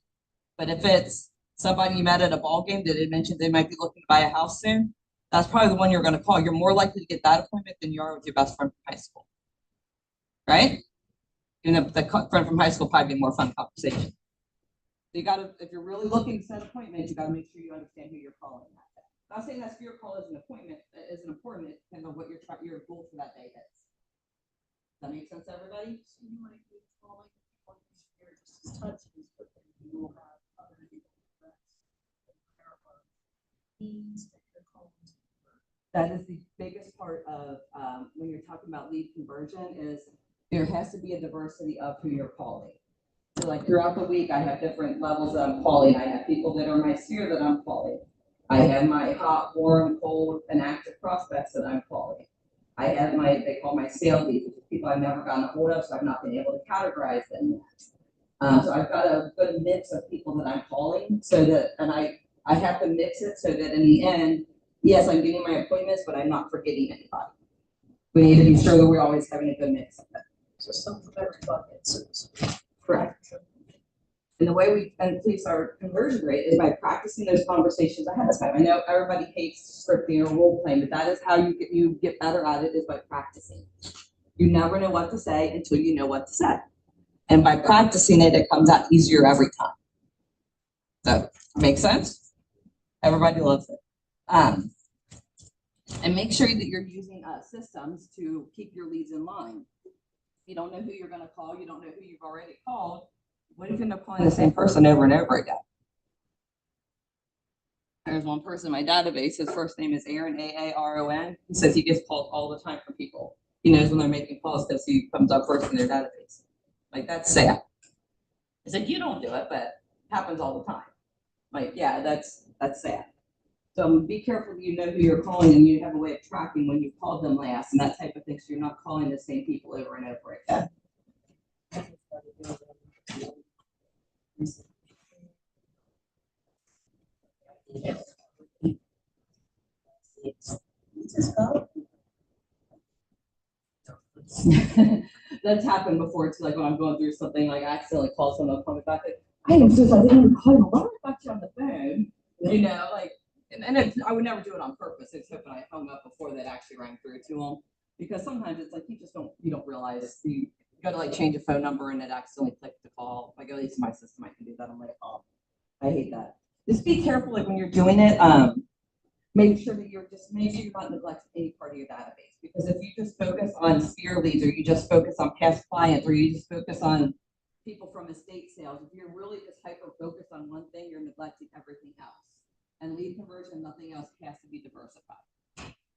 But if it's somebody you met at a ball game that had mentioned they might be looking to buy a house soon, that's probably the one you're going to call. You're more likely to get that appointment than you are with your best friend from high school, right? Even if the friend from high school probably be more fun conversation. So you got to, if you're really looking to set appointments, you got to make sure you understand who you're calling that day. I'm not saying that's your call as an appointment isn't important. It depends on what your goal for that day is. Does that make sense to everybody? So you might be calling on your just touches, but then you will have other people means that you're calling. That is the biggest part of when you're talking about lead conversion is there has to be a diversity of who you're calling. So like throughout the week, I have different levels that I'm calling. I have people that are my sphere that I'm calling. I have my hot, warm, cold, and active prospects that I'm calling. I have they call my sale leads, which is people I've never gotten a hold of, so I've not been able to categorize them yet. So I've got a good mix of people that I'm calling so that, and I have to mix it so that in the end, yes, I'm getting my appointments, but I'm not forgetting anybody. We need to be sure that we're always having a good mix of it. So some of everybody is Correct. And the way we increase our conversion rate is by practicing those conversations ahead of time. I know everybody hates scripting or role playing, but that is how you get better at it, is by practicing. You never know what to say until you know what to say. And by practicing it, it comes out easier every time. So, make sense? Everybody loves it. And make sure that you're using systems to keep your leads in line. You don't know who you're going to call. You don't know who you've already called. What if you end up calling the same person over and over again? There's one person in my database. His first name is Aaron, Aaron. He says he gets calls all the time from people. He knows when they're making calls because he comes up first in their database. Like, that's sad. I said, you don't do it, but it happens all the time. Like, yeah, that's sad. So be careful that you know who you're calling and you have a way of tracking when you called them last and that type of thing. So you're not calling the same people over and over again. That's happened before too, like when I'm going through something, like I accidentally call someone, call me back, like, I am so sorry, I didn't even call you, why did I got you on the phone? You know, like, and I would never do it on purpose, except when I hung up before that actually rang through to them. Because sometimes it's like, you don't realize, you gotta like change a phone number and it accidentally clicked the call. Like, at least in my system, I can do that, I'm like, oh, I hate that. Just be careful, like when you're doing it, make sure that you're not neglecting any part of your database. Because if you just focus on sphere leads, or you just focus on past clients, or you just focus on people from estate sales, if you're really just hyper focused on one thing, you're neglecting everything else. And lead conversion, nothing else has to be diversified.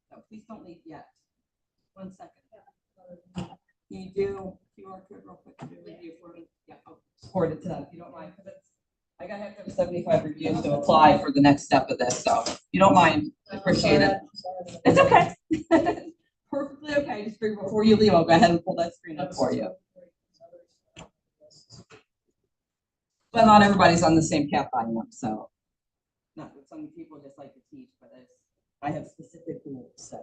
So please don't leave yet. 1 second. Can you do QR code real quick to do a review for me? Yeah, I'll forward it to them if you don't mind, because I gotta have to have 75 reviews to apply for the next step of this. So if you don't mind, I appreciate it. It's okay. Perfectly okay. Just figure before you leave, I'll go ahead and pull that screen up for you. But not everybody's on the same path I am, so not that some people just like to teach, but I have specific rules. So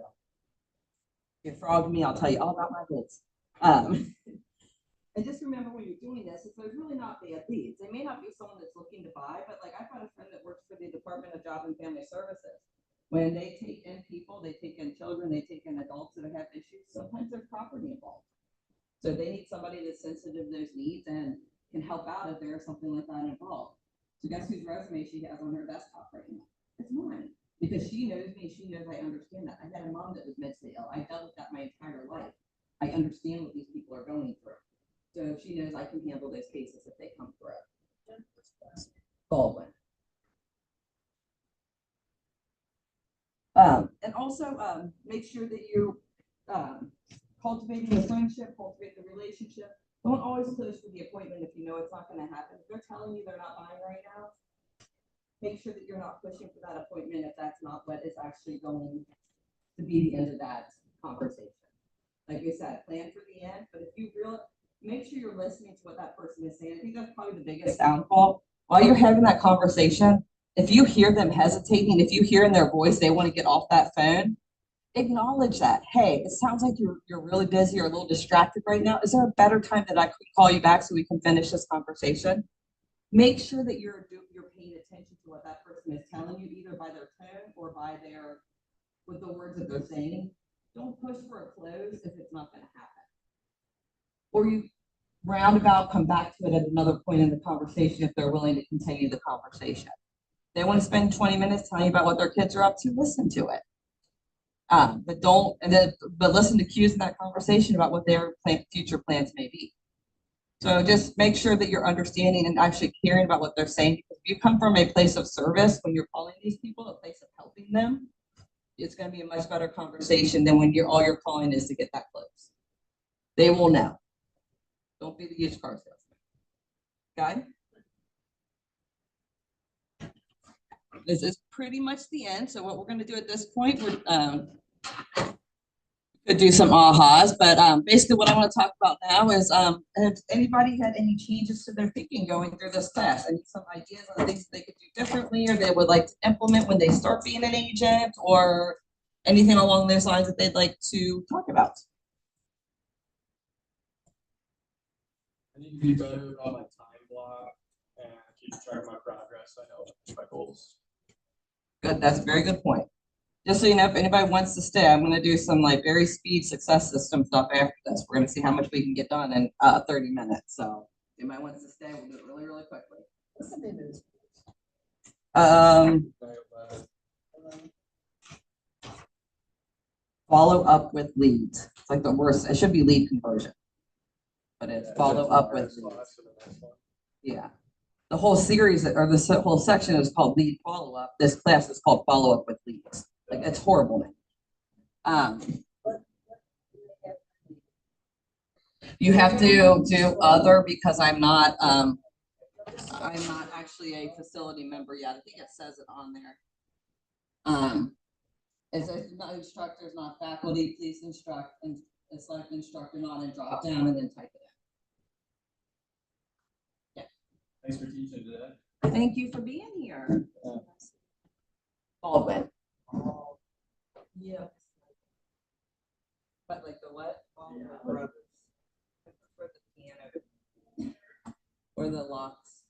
if you frog me, I'll tell you all about my kids. And just remember when you're doing this, it's really not bad leads. They may not be someone that's looking to buy, but like I've got a friend that works for the Department of Job and Family Services. When they take in people, they take in children, they take in adults that have issues, sometimes there's property involved. So they need somebody that's sensitive to those needs and can help out if there's something like that involved. So guess whose resume she has on her desktop right now? It's mine. Because she knows me, she knows I understand that. I had a mom that was mentally ill. I dealt with that my entire life. I understand what these people are going through. So she knows I can handle those cases if they come through. Baldwin. And also make sure that you're cultivating the friendship, cultivate the relationship. Don't always close for the appointment if you know it's not going to happen. If they're telling you they're not buying right now, make sure that you're not pushing for that appointment if that's not what is actually going to be the end of that conversation. Like I said, plan for the end, but if you really make sure you're listening to what that person is saying. I think that's probably the biggest downfall. While you're having that conversation, if you hear them hesitating, if you hear in their voice they want to get off that phone, acknowledge that. Hey, it sounds like you're really busy or a little distracted right now. Is there a better time that I could call you back so we can finish this conversation? Make sure that you're paying attention to what that person is telling you, either by their tone or by with the words that they're saying. Don't push for a close if it's not going to happen. Or you roundabout come back to it at another point in the conversation if they're willing to continue the conversation. They want to spend 20 minutes telling you about what their kids are up to, listen to it. But listen to cues in that conversation about what their future plans may be. So just make sure that you're understanding and actually caring about what they're saying. Because if you come from a place of service when you're calling these people, a place of helping them, it's going to be a much better conversation than when all you're calling is to get that close. They will know. Don't be the used car salesman. Okay? This is pretty much the end. So what we're going to do at this point, we're could do some ahas, but basically what I want to talk about now is has anybody had any changes to their thinking going through this class? Any some ideas on things they could do differently or they would like to implement when they start being an agent, or anything along those lines that they'd like to talk about? I need to be better about my time block and keep track of my progress. I know my goals. Good, that's a very good point. Just so you know, if anybody wants to stay, I'm going to do some like very speed success system stuff after this. We're going to see how much we can get done in 30 minutes. So if anybody wants to stay, we'll do it really, really quickly. What's the name of this? follow up with leads. It's like the worst, it should be lead conversion. But it's follow up with leads. Yeah. The whole series or the whole section is called lead follow up. This class is called follow up with leads. Like it's horrible. You have to do other because I'm not actually a facility member yet. I think it says it on there. It's not instructors, not faculty, please instruct and select instructor not and drop down and then type it Thanks for teaching today. in. Thank you for being here. Baldwin. Yeah. But like the what? For the piano. Or the locks.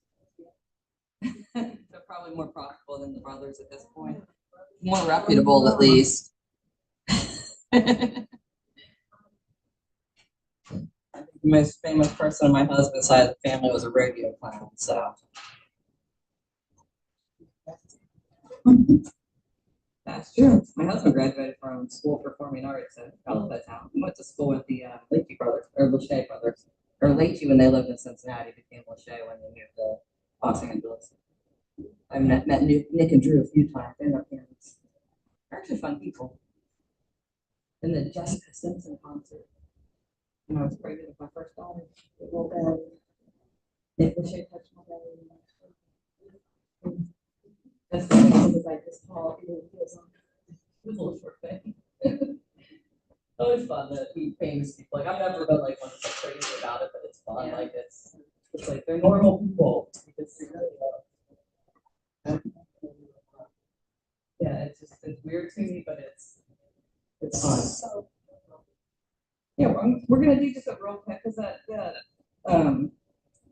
They're probably more profitable than the brothers at this point. More reputable, at least. The most famous person on my husband's side of the family was a rodeo clown, so. That's true. My husband graduated from School of Performing Arts in Town. He went to school with the Leachy brothers, or Lachey brothers, or Leachy when they lived in Cincinnati, became Lachey when they moved to Los Angeles. I met Nick and Drew a few times. They're their parents. They're actually fun people. And the Jessica Simpson concert. When I was pregnant with my first daughter, it will go. Nick Lachey touched my belly. That's the thing, because I just call it was a little short thing. Always fun that we famous people. Like I've never been like one that's like crazy about it, but it's fun. Yeah. Like it's like they're normal people. Yeah, it's weird to me, but it's fun. Yeah, we're gonna do just a real quick because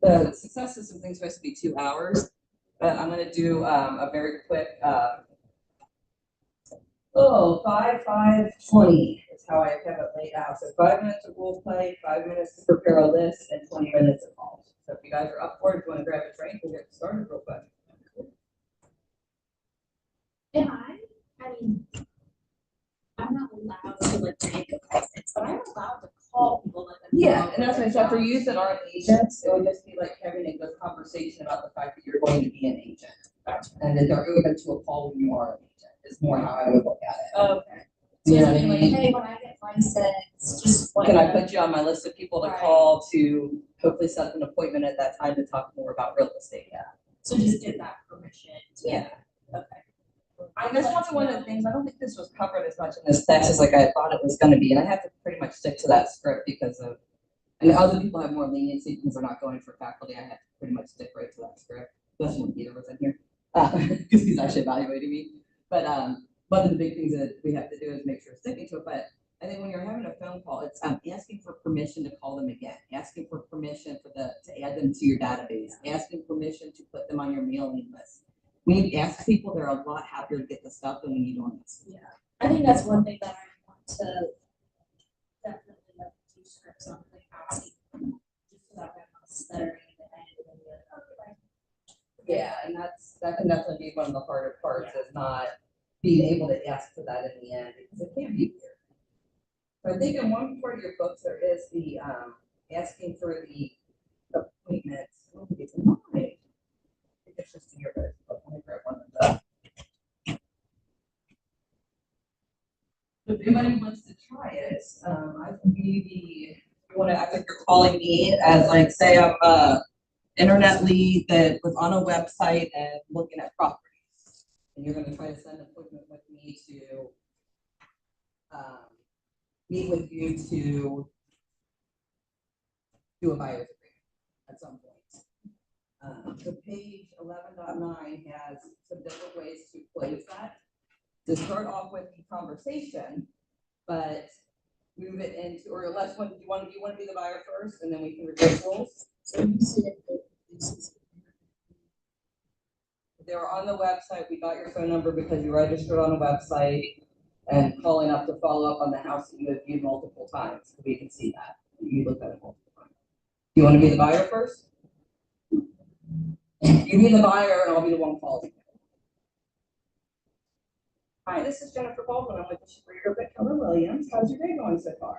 the success system thing's supposed to be 2 hours. But I'm gonna do a very quick 5-5-20 is how I have it laid out. So 5 minutes of role play, 5 minutes to prepare a list, and 20 minutes of calls. So if you guys are up for it, if you want to grab a drink, we'll get started real quick. And I mean, I'm not allowed to like make appointments, but I'm allowed to call people like. Yeah, and that's what I said. For you that aren't agents, it would just be like having a good conversation about the fact that you're going to be an agent. And that they're open to a call when you are an agent, is more how I would look at it. Okay. So You know it's what I like, mean? hey, when I get licensed, just like. Can I put you on my list of people to Right. call to hopefully set an appointment at that time to talk more about real estate? Yeah. So just get that permission. Yeah. Okay. That's one of the things, I don't think this was covered as much in this class as like I thought it was gonna be, and I have to pretty much stick to that script because of, and other people have more leniency because they're not going for faculty, I have to pretty much stick right to that script, especially when Peter was in here, because he's actually evaluating me. But one of the big things that we have to do is make sure we're sticking to it, but I think when you're having a phone call, it's asking for permission to call them again, asking for permission to add them to your database, asking permission to put them on your mailing list. When you ask people, they're a lot happier to get the stuff than when you don't ask. Yeah, I think that's one thing that I want to definitely like do scripts on, like asking, just so that we're not stuttering in the end and then be like, okay. Yeah, and that can definitely be one of the harder parts is not being able to ask for that in the end because it can't be here. So I think in one part of your books there is the asking for the appointments. Oh, it's not. I think it's just in your book. Let me grab one of them. If anybody wants to try it, I can be I think you're calling me as like say I'm internet lead that was on a website and looking at properties. And you're going to try to set an appointment with me to meet with you to do a buyer's agreement at some point. So page 11.9 has some different ways to place that. To start off with the conversation, but move it into, or unless one, do you want to be the buyer first and then we can reverse roles? So you said that this is. They were on the website. We got your phone number because you registered on the website and calling up to follow up on the house that you have viewed multiple times. We can see that. You looked at it multiple times. Do you want to be the buyer first? You be the buyer and I'll be the one calling. Hi, this is Jennifer Baldwin. I'm with the Shabri Group at Keller Williams. How's your day going so far?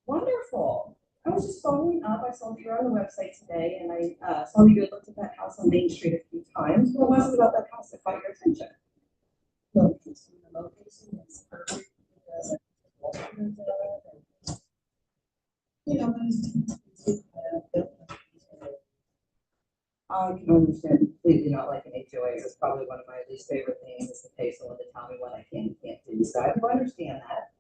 Wonderful. I was just following up. I saw that you were on the website today and I saw that you had looked at that house on Main Street a few times. What was it about that house that caught your attention? Location is perfect because you know, I can understand completely not liking HOA. It's probably one of my least favorite things is to pay someone to tell me what I can and can't do. So I can understand that.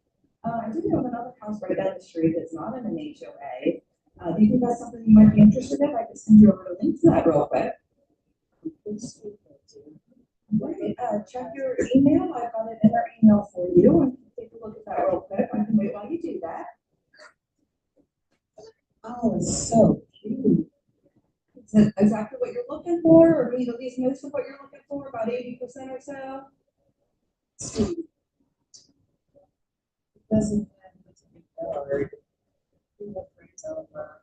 I do have another house right down the street that's not in an HOA. Do you think that's something you might be interested in? I can send you over a link to that real quick. Great. Check your email. I've got it in our email for you. And take a look at that real quick. I can wait while you do that. oh, it's so cute. Is it exactly what you're looking for, or maybe at least most of what you're looking for, about 80% or so? Sweet. It doesn't have to be hard. We have friends over.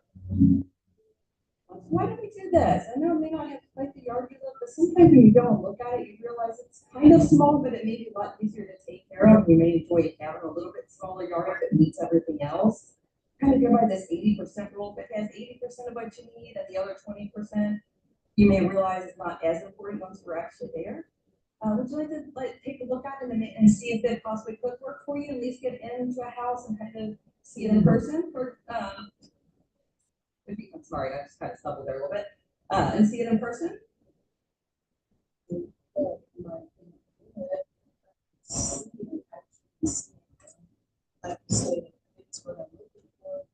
Why don't we do this? I know it may not have quite the yard you look, but sometimes when you go and look at it, you realize it's kind of small, but it may be a lot easier to take care of. You may enjoy having a little bit smaller yard that meets everything else. Kind of go by this 80% rule. If it has 80% of what you need and the other 20%, you may realize it's not as important once we're actually there. Would you like to take a look at it and see if it possibly could work for you? At least get into a house and kind of see it in person for I'm sorry, I just kind of stumbled there a little bit. And see it in person. Like you said, it's what I'm looking for.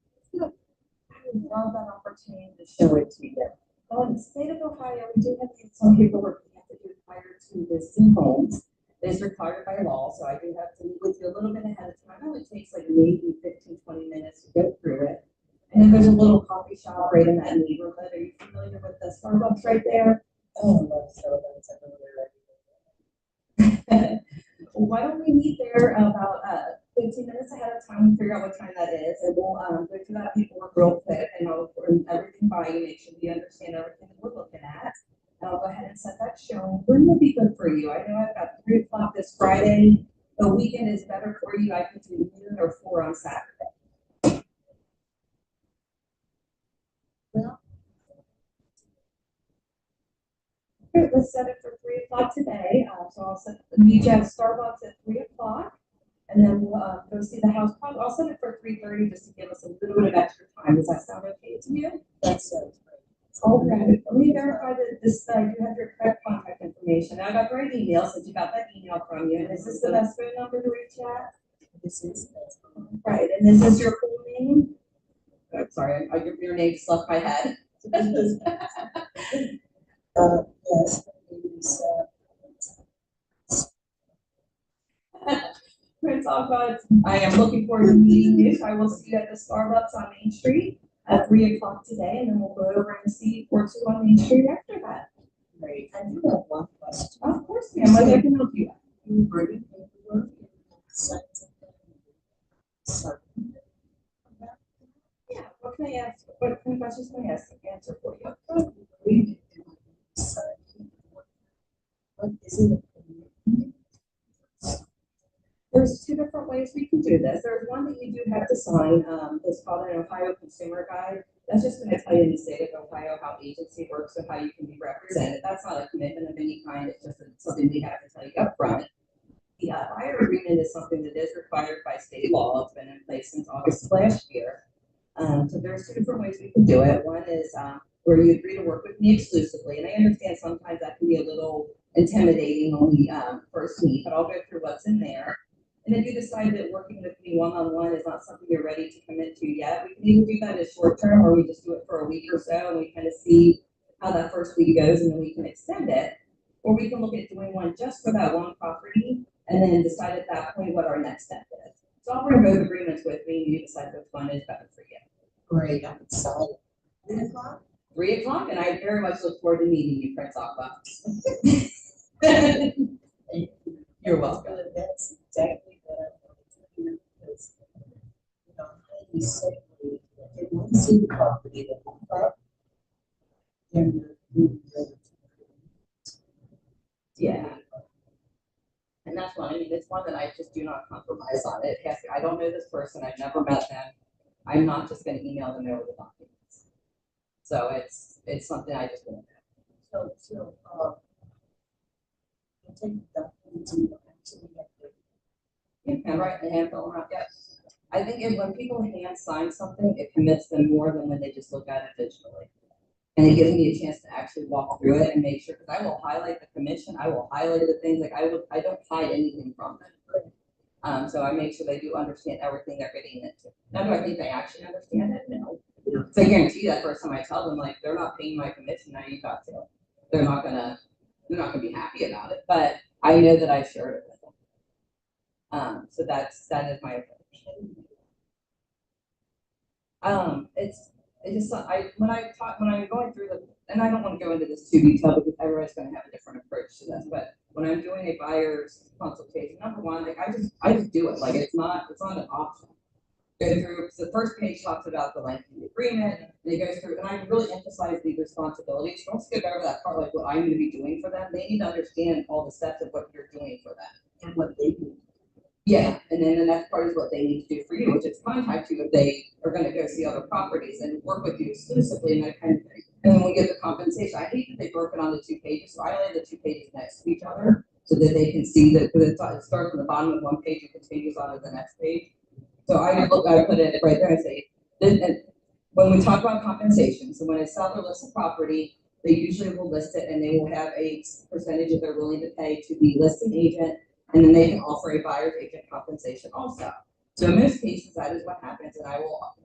I would love that opportunity to show it to you. Well, in the state of Ohio, we do have to get some paperwork we have to do prior to listing homes. It is required by law, so I do have to meet with you a little bit ahead of time. It only takes like maybe 15-20 minutes to go through it. And then there's a little coffee shop right in that neighborhood. Are you familiar with the Starbucks right there? Oh, I love Starbucks. I know they're Well, why don't we meet there about 15 minutes ahead of time and figure out what time that is, and we'll go through that paperwork real quick, and I'll run everything by you, make sure you understand everything that we're looking at. And I'll go ahead and set that showing. When would be good for you? I know I've got 3 o'clock this Friday. The weekend is better for you. I can do noon or 4 on Saturday. Well, Okay, let's set it for 3 o'clock today. So I'll meet you at Starbucks at 3 o'clock. And then we'll go see the house. Probably I'll set it for 3:30 just to give us a little bit of extra time. Does that sound okay to you? that sounds great. Okay. Let me verify that this, I do have your correct contact information. I got the right email, since you got that email from you. And is this the best phone number to reach at? This is. Right. And is this your full name? I'm sorry, your name just left my head. Yes. It's, Prince Alcott, I am looking forward to meeting you. So I will see you at the Starbucks on Main Street at 3 o'clock today, and then we'll go over and see 42 on Main Street after that. great. I do have one question. Of course, ma'am. What I can help you with? You bring in paperwork and sign something. Sorry. Yeah. What can I ask? What kind of questions can I answer for you? Read it and sign paperwork. What is it? There's 2 different ways we can do this. There's one that you do have to sign. It's called an Ohio Consumer Guide. That's just going to tell you in the state of Ohio how agency works and how you can be represented. That's not a commitment of any kind. It's just something we have to tell you up front. The buyer agreement is something that is required by state law. It's been in place since August of last year. So there's 2 different ways we can do it. One is where you agree to work with me exclusively. And I understand sometimes that can be a little intimidating when we first meet, but I'll go through what's in there. And if you decide that working with me one-on-one is not something you're ready to commit to yet, we can either do that as short term, or we just do it for a week or so and we kind of see how that first week goes, and then we can extend it. Or we can look at doing one just for that one property and then decide at that point what our next step is. So I'll bring both agreements with me and you decide which one is better for you. Great, I'm excited. 3 o'clock? 3 o'clock, and I very much look forward to meeting you, Prince Aqua. You're welcome. That's exactly what I wanted to hear, because, you know, highly safely, they want to see the property, they want that. Then you're moving over to. Yeah. And that's one, I mean, it's one that I just do not compromise on. It has, I don't know this person, I've never met them. I'm not just gonna email them over the documents. So it's something I just won't do. I think that you actually have to. You can write the hand fill them out, yes. I think when people hand sign something, it commits them more than when they just look at it digitally. And it gives me a chance to actually walk through it and make sure, because I will highlight the commission, I will highlight the things, like I don't hide anything from them. So I make sure they do understand everything they're getting into. Now, do I think they actually understand it? No. So I guarantee that first time I tell them, like, they're not paying my commission, now you got to. They're not gonna be happy about it, but I know that I shared it with them. So that is my approach. When I'm going through and I don't want to go into this too detailed because everybody's going to have a different approach to this, but when I'm doing a buyer's consultation, number one, like I just do it. Like it's not an option. Go through, so the first page talks about the length of the agreement, and it goes through, and I really emphasize these responsibilities. Don't skip over that part, like what I'm going to be doing for them. They need to understand all the steps of what you're doing for them and what they do. Yeah, and then the next part is what they need to do for you, which is contact you if they are gonna go see other properties and work with you exclusively and that kind of thing. And then we get the compensation. I hate that they broke it on the 2 pages, so I lay the 2 pages next to each other so that they can see that, because it starts from the bottom of one page and continues on to the next page. So I put it right there and say, and when we talk about compensation, so when a seller lists a property, they usually will list it and they will have a percentage that they're willing to pay to the listing agent. And then they can offer a buyer's agent compensation also. So in most cases, that is what happens, and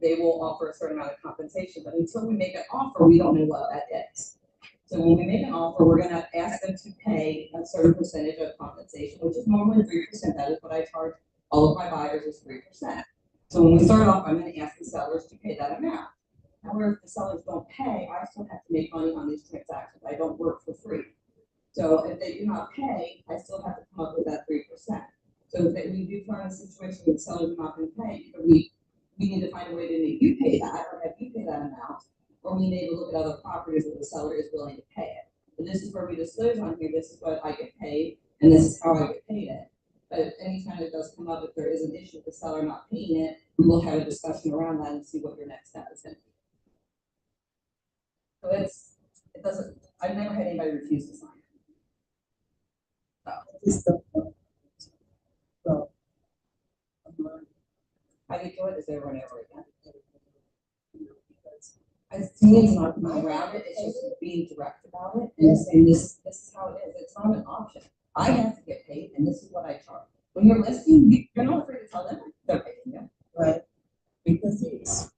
they will offer a certain amount of compensation, but until we make an offer, we don't know what that is. So when we make an offer, we're gonna ask them to pay a certain percentage of compensation, which is normally 3%. That is what I charge all of my buyers is 3%. So when we start off, I'm gonna ask the sellers to pay that amount. However, if the sellers don't pay, I still have to make money on these transactions. I don't work for free. So if they do not pay, I still have to come up with that 3%. So if we do find a situation where the sellers are not going to pay, we need to find a way to make you pay that or have you pay that amount, or we need to look at other properties where the seller is willing to pay it. And this is where we disclose on here, this is what I get paid, and this is how I get paid it. But anytime it does come up, if there is an issue with the seller not paying it, we will have a discussion around that and see what your next step is going to be. So I've never had anybody refuse to sign. How do you do it? Is over and over again. To me, it's not going around it. It's just being direct about it and saying this is how it is. It's not an option. I have to get paid, and this is what I charge. When you're listing, you're not afraid to tell them they're paying you, right? Because it's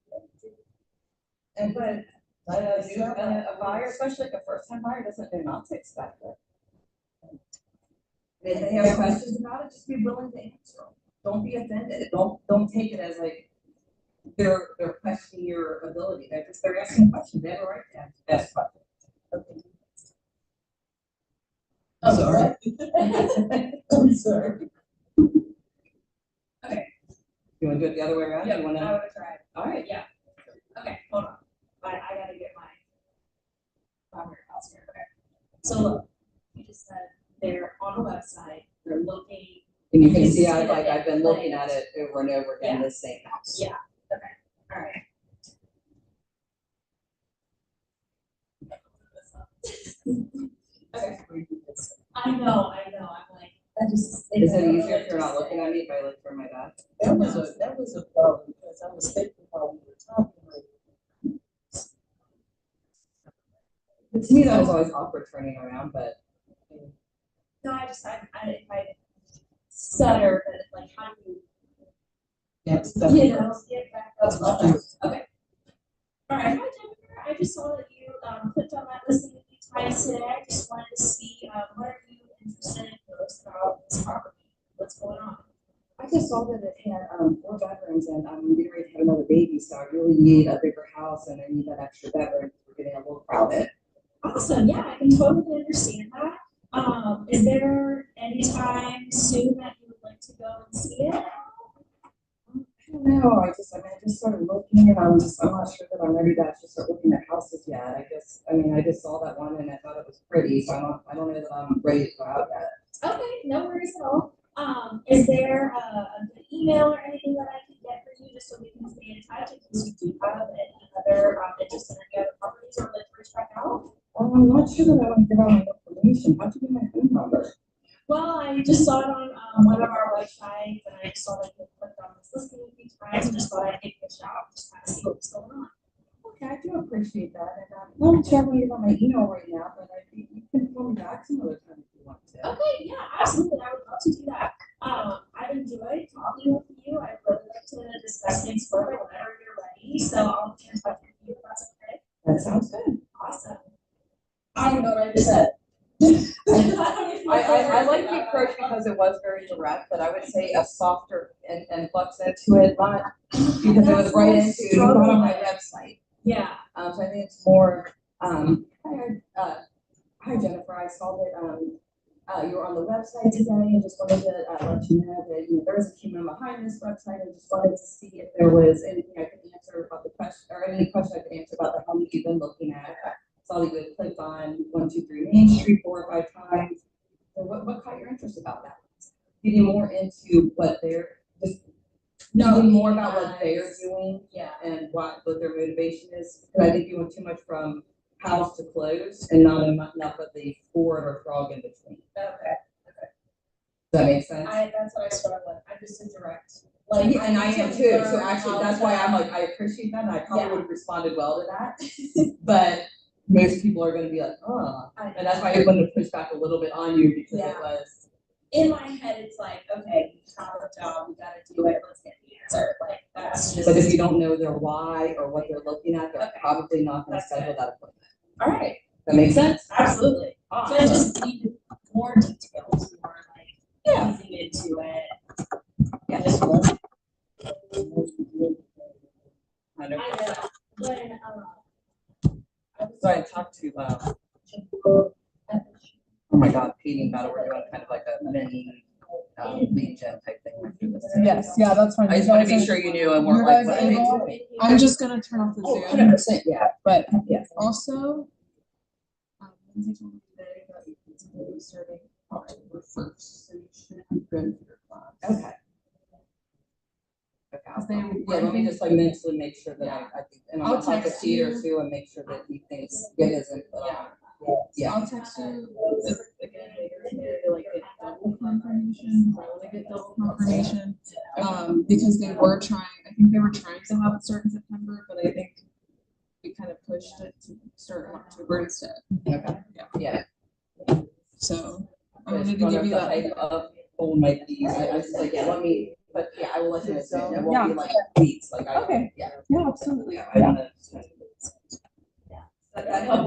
but a buyer, especially like a first-time buyer, doesn't know not to expect it. If they have questions about it, just be willing to answer them. Don't be offended. Don't take it as like they're questioning your ability. They're asking questions. They have a right to ask questions. Okay. I'm sorry. I'm sorry. Okay. You want to do it the other way around? Yeah, You want I to? would try. All right. Yeah. Okay, hold on. I gotta get my house here. Okay. So look, you just said they're on a website, they're looking. And you can see I've been looking at it over and over again, Yeah. this same house. Yeah. Okay. All right. Okay. I know. I'm like, that just. Is it easier if you're not looking at me if I look for my dad? That was a problem, because I was thinking while we were talking, like, But to me, that was always awkward turning around, but. no, I stutter, but like, how do you, that's get back up? That's Okay. All right, hi Jennifer, I just saw that you clicked on that listing a few times today. I just wanted to see what are you interested in most about this property? What's going on? I just saw that it had 4 bedrooms and I'm getting ready to have another baby, so I really need a bigger house and I need that extra bedroom. We're getting a little crowded. Awesome, yeah, I can totally understand that. Is there any time soon that you would like to go and see it? I don't know. I just started looking and I'm not sure that I'm ready to actually start looking at houses yet. I just saw that one and I thought it was pretty, so I don't know that I'm ready to go out yet. Okay, no worries at all. Is there a good email or anything that I can get for you, just so we can stay in touch in case you do have any other, interest in any other properties or like to reach back out? I'm not sure that I want to give out my information. How'd you get my phone number? Well, I just saw it on, one of our websites, and I just saw that you clicked on this listing a few times, and just thought I'd give you a shout, just kind of see what's going on. Okay, I do appreciate that. And I'm not sure I'm gonna give out my email right now, but I think you can call me back some other time if you want to. Okay, yeah, absolutely, I would love to do that. I've enjoyed talking with you, I'd really like to discuss things further whenever you're ready, so I'll be in touch with you, if that's okay. That sounds good. Awesome. I don't know what I just said. I like the approach because it was very direct, but I would say a softer and flex into it, not because it was right into, not on my website. Yeah, So I think it's more, hi Jennifer, I saw that, you were on the website today and just wanted to, let you know that, there is a human behind this website. I just wanted to see if there was anything I could answer about the question, or any question I could answer about the home you've been looking at. Saw that you had clicked on 123 Main Street 4 or 5 times. So what caught your interest about that? Getting more into what they're, just knowing more about what they're doing. yeah. And what their motivation is, because I think you went too much from house to close and not enough of the forward or frog in between. Okay. Does that make sense? That's what I struggle with, I'm just a direct. And I need am to too, learn so actually, how that's to- why I'm like, I appreciate that, and I probably Yeah. would have responded well to that. But most people are gonna be like, oh, and that's why I wanted to push back a little bit on you, because it Yeah. was, In my head, it's like, okay, you have a job, we gotta do it, let's get the answer, like, that's just. but if you don't know their why or what they're looking at, they're Okay. probably not gonna That's schedule good. that appointment. All right, That makes sense? absolutely, so I just need more details, more like, Yeah. easing into it. Yeah. I know. I know, when, I was. So I talked to, oh my God, Katie about it, we're doing kind of like a mini, lead gen type thing. Yes, yeah, that's fine. I just want to be sure you knew and weren't You like, guys what are they able- doing? I'm just gonna turn off the Oh, Zoom, 100%, yeah. but Yes. also, Lindsay told me today that it's gonna be starting October 1st, so you should be good for your class. Okay. Okay, Cause they- yeah, let me just like mentally make sure that I think, and I'll I'll talk to text Peter you. too and make sure that he thinks, get his input on. Yeah. I'll text you this again later today to like get double confirmation, I wanna get double confirmation. Because they were trying, I think they were trying to have it start in September, but I think we kind of pushed it to start in October instead. Okay. Yeah. Yeah. So I But wanted to give you the that. hype of phone might be, I was just like, yeah, let me, but yeah, I will let you know, soon. It won't Yeah. be like weeks, like I. Okay. Yeah. Yeah, absolutely. Yeah, I wanna. That helped